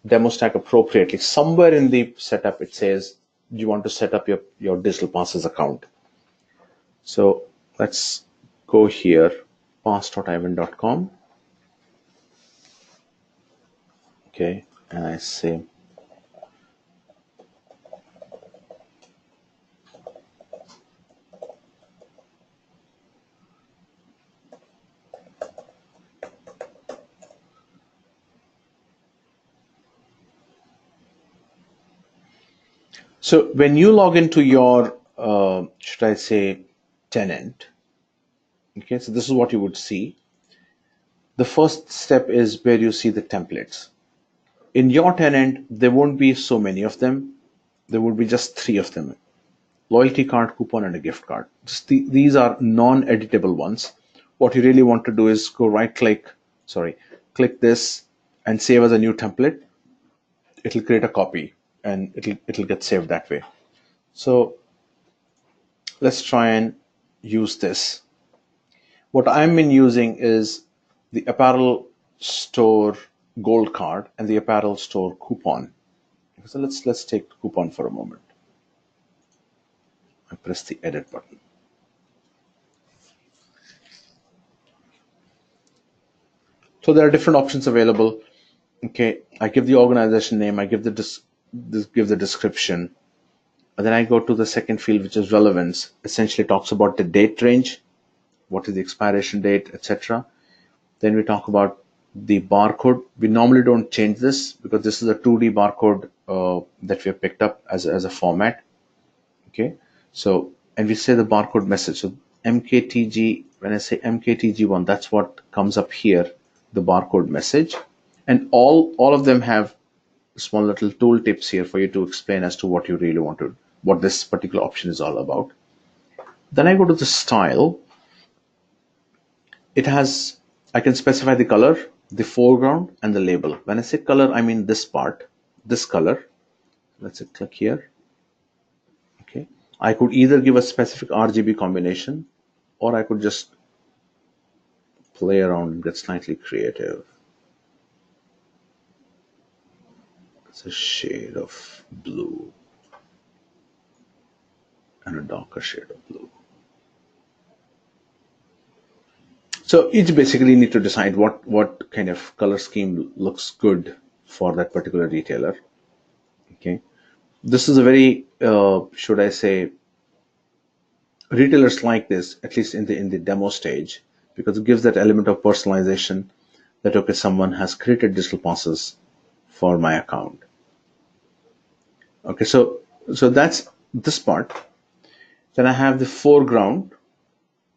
DemoStack appropriately, somewhere in the setup it says you want to set up your digital passes account. So let's go here, pass.ivend.com. Okay, and I say so when you log into your should I say tenant, okay, so this is what you would see. The first step is where you see the templates. In your tenant, there won't be so many of them. There would be just 3 of them: loyalty card, coupon, and a gift card. These are non-editable ones. What you really want to do is go click this and save as a new template. It'll create a copy and it'll get saved that way. So let's try and use this. What I'm using is the apparel store gold card and the apparel store coupon. So let's take the coupon for a moment. I press the edit button. So there are different options available. Okay, I give the organization name, I give the description, and then I go to the second field, which is relevance. Essentially talks about the date range, what is the expiration date, etc. Then we talk about the barcode. We normally don't change this because this is a 2D barcode that we have picked up as a format. Okay, so, and we say the barcode message. So MKTG, when I say MKTG1, that's what comes up here, the barcode message. And all of them have small little tool tips here for you to explain as to what you really want to, what this particular option is all about. Then I go to the style. It has, I can specify the color, the foreground, and the label. When I say color, I mean this part, this color. Let's say click here. Okay, I could either give a specific RGB combination, or I could just play around and get slightly creative. It's a shade of blue and a darker shade of blue. So each basically need to decide what kind of color scheme looks good for that particular retailer. Okay, this is a very should I say, retailers like this, at least in the demo stage, because it gives that element of personalization that okay, someone has created digital passes for my account. Okay, so that's this part. Then I have the foreground.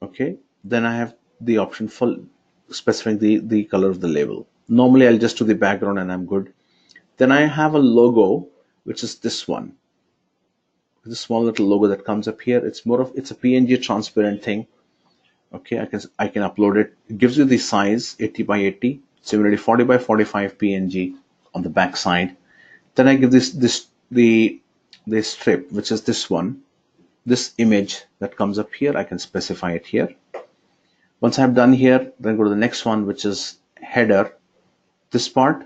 Okay, then I have the option for specifying the color of the label. Normally I'll just do the background and I'm good. Then I have a logo, which is this one, the small little logo that comes up here. It's a PNG transparent thing. Okay, I can upload it. It gives you the size 80 by 80, similarly 40 by 45 PNG on the back side. Then I give the strip, which is this one, this image that comes up here. I can specify it here. Once I've done here, then go to the next one, which is header, this part.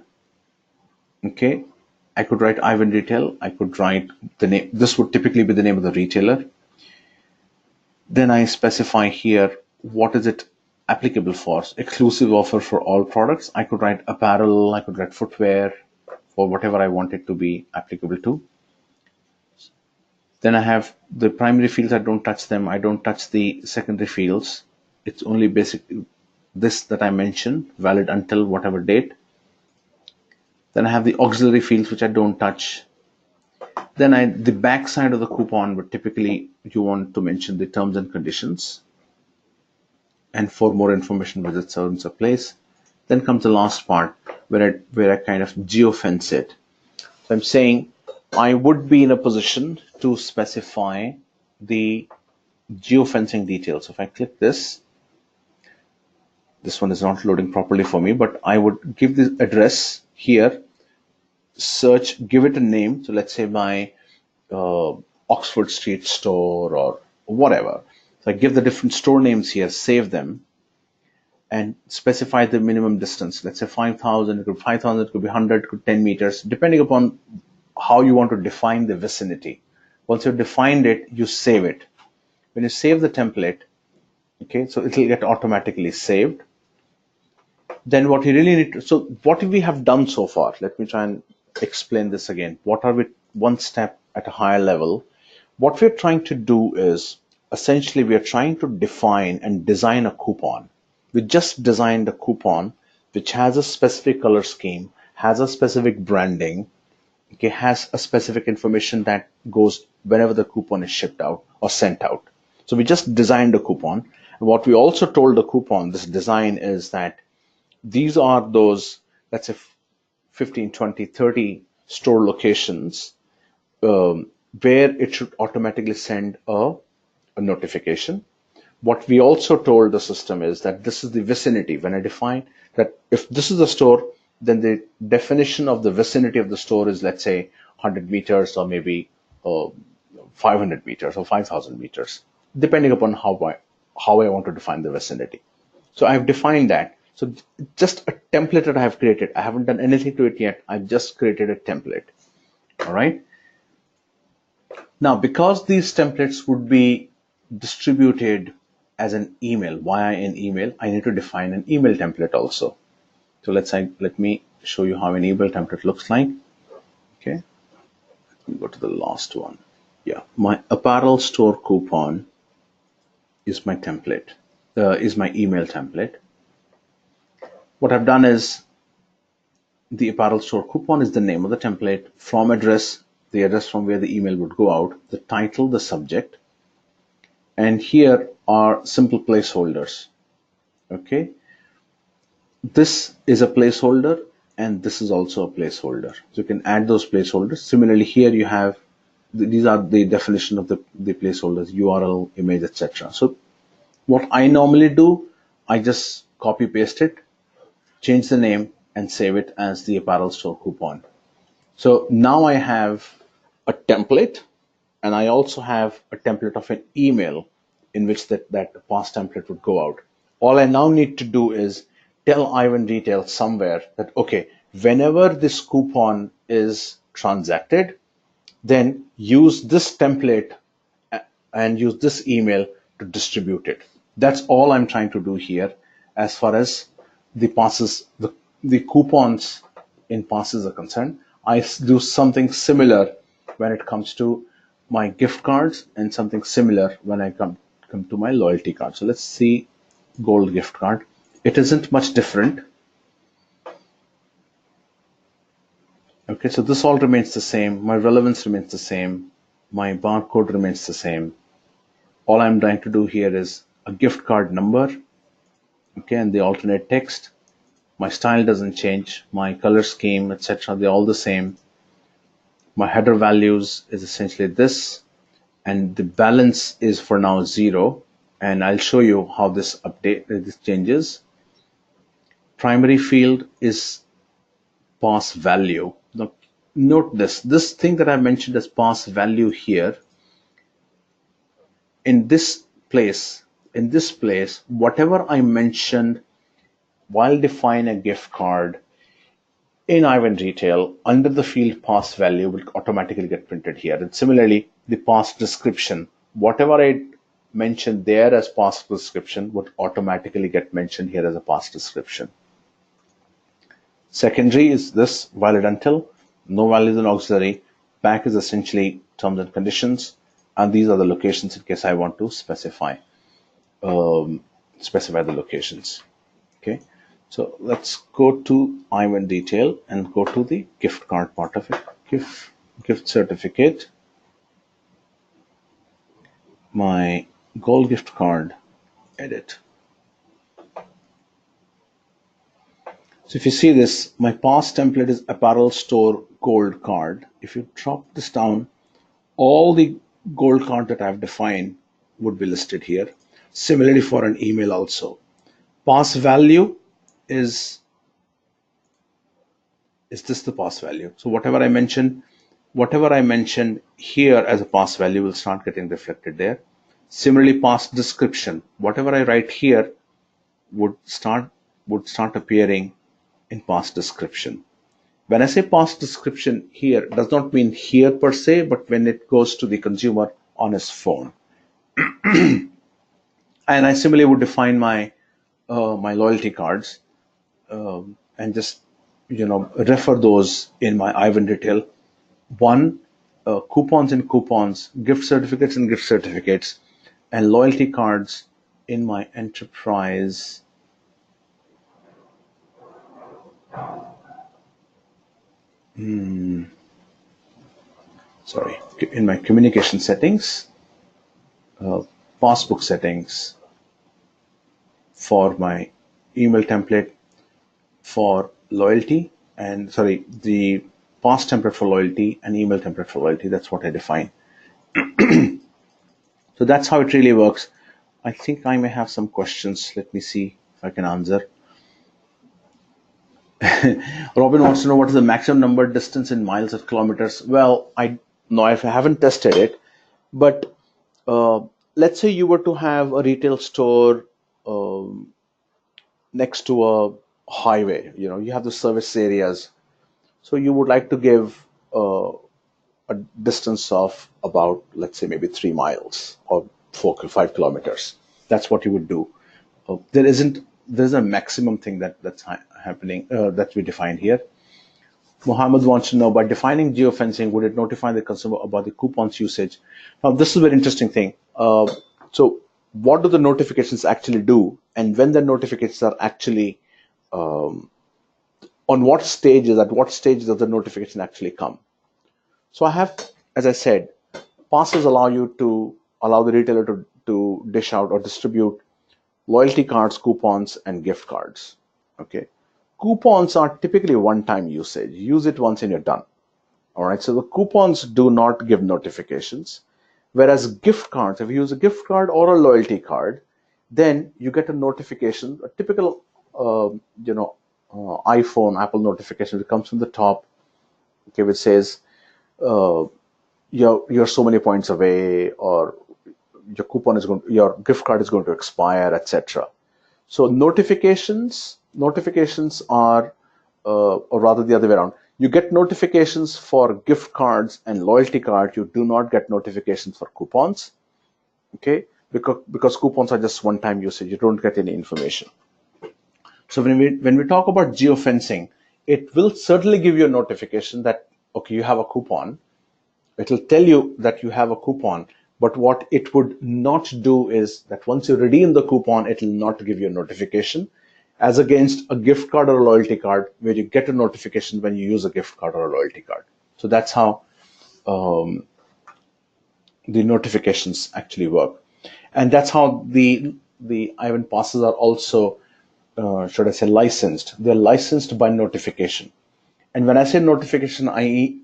Okay, I could write iVend Retail. I could write the name. This would typically be the name of the retailer. Then I specify here what is it applicable for. Exclusive offer for all products. I could write apparel. I could write footwear, or whatever I want it to be applicable to. Then I have the primary fields. I don't touch them. I don't touch the secondary fields. It's only basically this that I mentioned, valid until whatever date. Then I have the auxiliary fields, which I don't touch. Then the back side of the coupon would typically you want to mention the terms and conditions. And for more information, visit so and so place. Then comes the last part where I kind of geofence it. So I'm saying I would be in a position to specify the geofencing details. So if I click this one is not loading properly for me, but I would give the address here, search, give it a name. So let's say my Oxford Street store or whatever. So I give the different store names here, save them, and specify the minimum distance. Let's say 5,000, it could be 5,000, it could be 100, it could be 10 meters, depending upon how you want to define the vicinity. Once you've defined it, you save it. When you save the template, okay, so it will get automatically saved. Then what you really need to, so what we have done so far, let me try and explain this again. What are we, one step at a higher level? What we're trying to do is, essentially we are trying to define and design a coupon. We just designed a coupon which has a specific color scheme, has a specific branding, okay, has a specific information that goes whenever the coupon is shipped out or sent out. So we just designed a coupon. And what we also told the coupon, this design, is that these are those, let's say 15, 20, 30 store locations where it should automatically send a notification. What we also told the system is that this is the vicinity. When I define that if this is the store, then the definition of the vicinity of the store is, let's say, 100 meters or maybe 500 meters or 5,000 meters, depending upon how I want to define the vicinity. So I've defined that. So just a template that I have created. I haven't done anything to it yet. I've just created a template. All right. Now, because these templates would be distributed as an email, via an email, I need to define an email template also. So let me show you how an email template looks like. Okay. Let me go to the last one. Yeah. My apparel store coupon is my template, is my email template. What I've done is the apparel store coupon is the name of the template, from address, the address from where the email would go out, the title, the subject, and here are simple placeholders. Okay. This is a placeholder and this is also a placeholder. So you can add those placeholders. Similarly, here you have, these are the definition of the placeholders, URL, image, etc. So what I normally do, I just copy paste it, change the name and save it as the apparel store coupon. So now I have a template and I also have a template of an email in which that past template would go out. All I now need to do is tell iVend Details somewhere that, okay, whenever this coupon is transacted, then use this template and use this email to distribute it. That's all I'm trying to do here as far as the passes, the coupons in passes are concerned. I do something similar when it comes to my gift cards and something similar when I come to my loyalty card. So let's see gold gift card. It isn't much different. Okay, so this all remains the same. My relevance remains the same. My barcode remains the same. All I'm trying to do here is a gift card number, okay, and the alternate text. My style doesn't change. My color scheme, etc., they're all the same. My header values is essentially this, and the balance is for now 0. And I'll show you how this changes. Primary field is pass value. Now, note this thing that I mentioned as pass value here. In this place, whatever I mentioned while defining a gift card in iVend Retail, under the field pass value will automatically get printed here. And similarly, the pass description, whatever I mentioned there as pass description would automatically get mentioned here as a pass description. Secondary is this, valid until, no values in auxiliary. Back is essentially terms and conditions. and these are the locations in case I want to specify the locations. Okay, so let's go to iVend detail and go to the gift card part of it. Gift certificate, my gold gift card, edit. So if you see this, my past template is apparel store gold card. If you drop this down, all the gold card that I've defined would be listed here. Similarly for an email also. Pass value is this the pass value? So whatever I mentioned here as a pass value will start getting reflected there. Similarly, pass description, whatever I write here would start appearing in pass description. When I say pass description here, it does not mean here per se, but when it goes to the consumer on his phone. And I similarly would define my my loyalty cards and just refer those in my iVend detail. One, coupons and coupons, gift certificates and gift certificates, and loyalty cards in my enterprise. Sorry, in my communication settings, passbook settings for my email template for loyalty, and sorry, the pass template for loyalty and email template for loyalty. That's what I define. So that's how it really works. I think I may have some questions. Let me see if I can answer. Robin wants to know what is the maximum number distance in miles or kilometers. Well, I haven't tested it, but let's say you were to have a retail store next to a highway. You have the service areas, so you would like to give a distance of about, let's say, maybe 3 miles or 5 kilometers. That's what you would do. There's a maximum thing that's happening that we defined here. Mohammed wants to know, by defining geofencing, would it notify the consumer about the coupons usage? Now, this is a very interesting thing. So what do the notifications actually do? And when the notifications are actually, at what stages does the notification actually come? So I have, as I said, passes allow the retailer to dish out or distribute loyalty cards, coupons, and gift cards. Okay. Coupons are typically one-time usage. Use it once and you're done. All right. So the coupons do not give notifications. Whereas gift cards, if you use a gift card or a loyalty card, then you get a notification, a typical, iPhone, Apple notification that comes from the top, okay, which says, you're so many points away, or your gift card is going to expire, etc. So notifications are, or rather the other way around. You get notifications for gift cards and loyalty cards. You do not get notifications for coupons, okay? Because coupons are just one-time usage. You don't get any information. So when we talk about geofencing, it will certainly give you a notification that, okay, you have a coupon. It will tell you that you have a coupon, but what it would not do is that once you redeem the coupon, it will not give you a notification, as against a gift card or a loyalty card where you get a notification when you use a gift card or a loyalty card. So that's how the notifications actually work. And that's how the iVend passes are also, should I say, licensed. They're licensed by notification. And when I say notification, I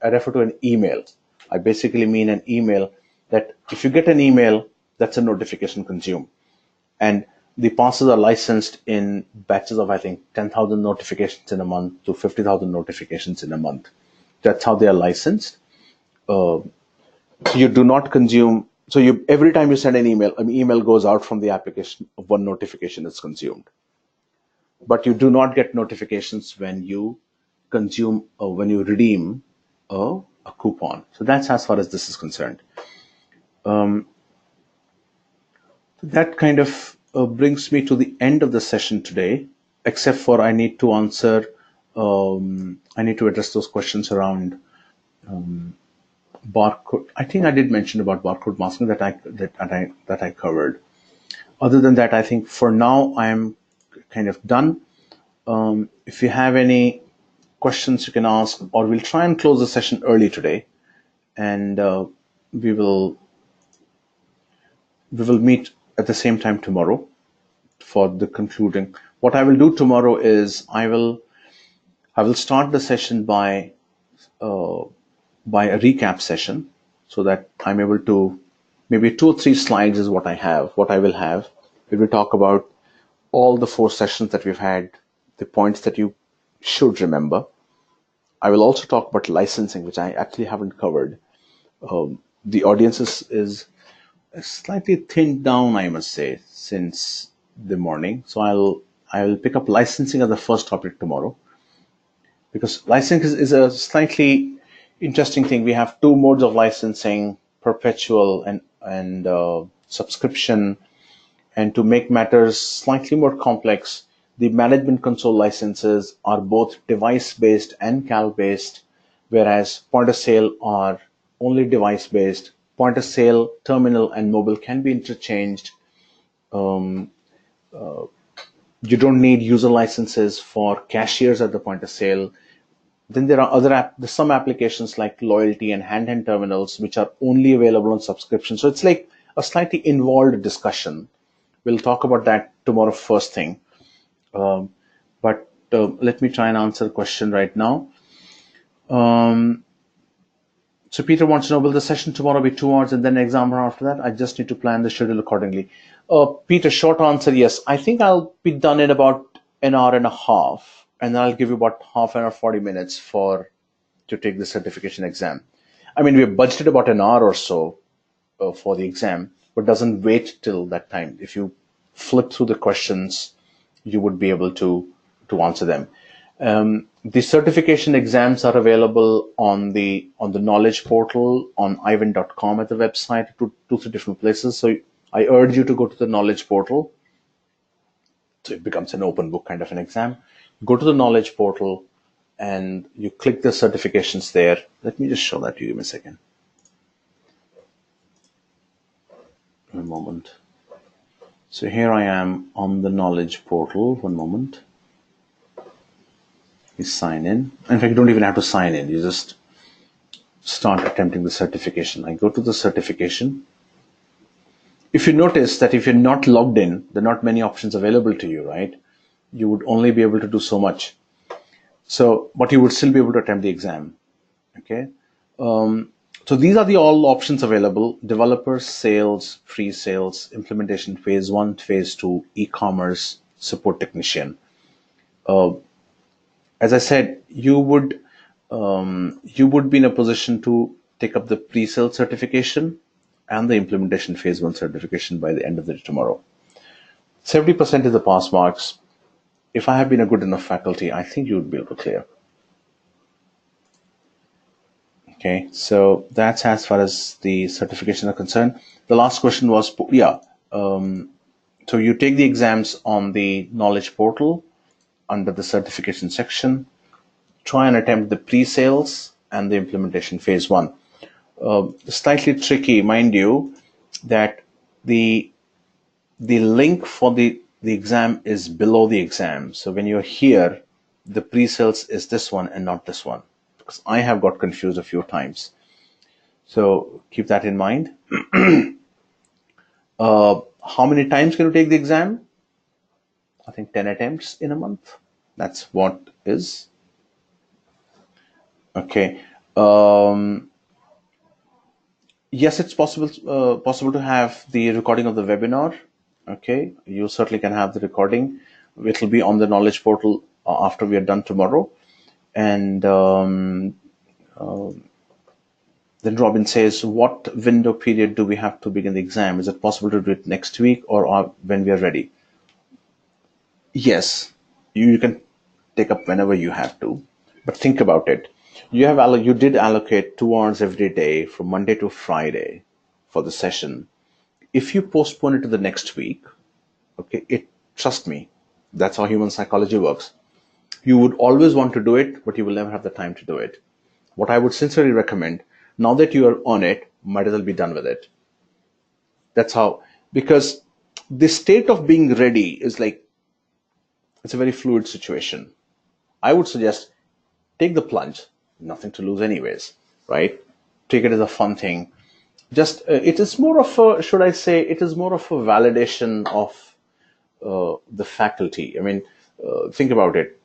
refer to an email. I basically mean an email that if you get an email, that's a notification consumed. And the passes are licensed in batches of, I think, 10,000 notifications in a month to 50,000 notifications in a month. That's how they are licensed. So you do not consume. So every time you send an email goes out from the application, one notification is consumed. But you do not get notifications when you consume or when you redeem a coupon. So that's as far as this is concerned. That kind of brings me to the end of the session today, except for I need to answer, I need to address those questions around barcode. I think I did mention about barcode masking that I covered. Other than that, I think for now I am kind of done. If you have any questions, you can ask, or we'll try and close the session early today, and we will meet at the same time tomorrow for the concluding. What I will do tomorrow is I will start the session by a recap session, so that I'm able to, maybe 2 or 3 slides is what I will have. We will talk about all the 4 sessions that we've had, the points that you should remember. I will also talk about licensing, which I actually haven't covered. The audience is slightly thinned down, I must say, since the morning. So I'll pick up licensing as the first topic tomorrow, because licensing is a slightly interesting thing. We have 2 modes of licensing: perpetual and subscription. And to make matters slightly more complex, the management console licenses are both device-based and CAL-based, whereas point of sale are only device-based. Point of sale, terminal, and mobile can be interchanged. You don't need user licenses for cashiers at the point of sale. Then there are some applications like loyalty and hand terminals, which are only available on subscription. So it's like a slightly involved discussion. We'll talk about that tomorrow first thing. But let me try and answer the question right now. So Peter wants to know, will the session tomorrow be 2 hours and then exam after that? I just need to plan the schedule accordingly. Peter, short answer, yes. I think I'll be done in about an hour and a half, and then I'll give you about half an hour, 40 minutes to take the certification exam. I mean, we've budgeted about an hour or so for the exam, but doesn't wait till that time. If you flip through the questions, you would be able to answer them. The certification exams are available on the knowledge portal on iVend.com at the website, 2-3 different places. So I urge you to go to the knowledge portal. So it becomes an open book kind of an exam. Go to the knowledge portal and you click the certifications there. Let me just show that to you. Give me a second. A moment. So here I am on the knowledge portal. One moment. You sign in. In fact, you don't even have to sign in. You just start attempting the certification. I go to the certification. If you notice that if you're not logged in, there are not many options available to you, right? You would only be able to do so much. So, but you would still be able to attempt the exam. Okay. So these are the all options available: developers, sales, pre-sales, implementation phase 1, phase 2, e-commerce, support technician. As I said, you would be in a position to take up the pre-sale certification and the implementation phase 1 certification by the end of the day tomorrow. 70% is the pass marks. If I have been a good enough faculty, I think you would be able to clear. Okay, so that's as far as the certification are concerned. The last question was, so you take the exams on the knowledge portal under the certification section, try and attempt the pre-sales and the implementation phase 1. Slightly tricky, mind you, that the link for the exam is below the exam. So when you're here, the pre-sales is this one and not this one, because I have got confused a few times. So keep that in mind. How many times can you take the exam? I think 10 attempts in a month. That's what is. Okay. Yes, it's possible to have the recording of the webinar. Okay, you certainly can have the recording. It will be on the knowledge portal after we are done tomorrow. And then Robin says, what window period do we have to begin the exam? Is it possible to do it next week or when we are ready? Yes, you can take up whenever you have to, but think about it. You did allocate 2 hours every day from Monday to Friday for the session. If you postpone it to the next week, okay, trust me, that's how human psychology works. You would always want to do it, but you will never have the time to do it. What I would sincerely recommend, Now that you are on it, might as well be done with it. That's how, because the state of being ready is like, it's a very fluid situation. I would suggest take the plunge, nothing to lose anyways, right? Take it as a fun thing. Just, it is more of a, should I say, it is more of a validation of the faculty. I mean, think about it.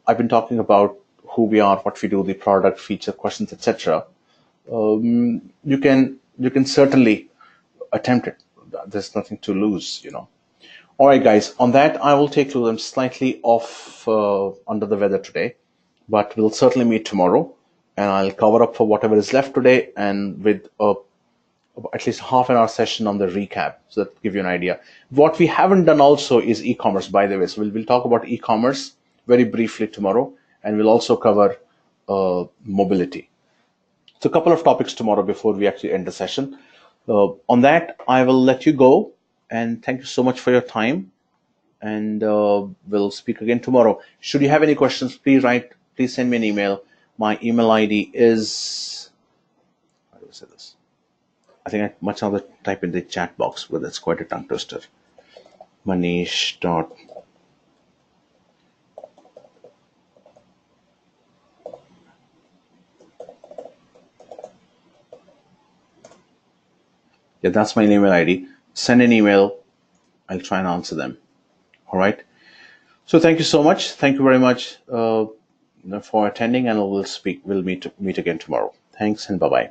I've been talking about who we are, what we do, the product, feature, questions, etc. You can certainly attempt it. There's nothing to lose, you know. All right, guys. On that, I will take to them slightly off under the weather today, but we'll certainly meet tomorrow, and I'll cover up for whatever is left today, and with at least half an hour session on the recap, so that give you an idea. What we haven't done also is e-commerce, by the way. So we'll talk about e-commerce very briefly tomorrow, and we'll also cover mobility. So a couple of topics tomorrow before we actually end the session. On that, I will let you go, and thank you so much for your time, and we'll speak again tomorrow. Should you have any questions, please send me an email. My email ID is, how do I say this? I think I much rather type in the chat box, but that's quite a tongue twister. Manish. Yeah, that's my email ID. Send an email. I'll try and answer them. All right. So thank you so much. Thank you very much for attending, and we'll meet again tomorrow. Thanks, and bye-bye.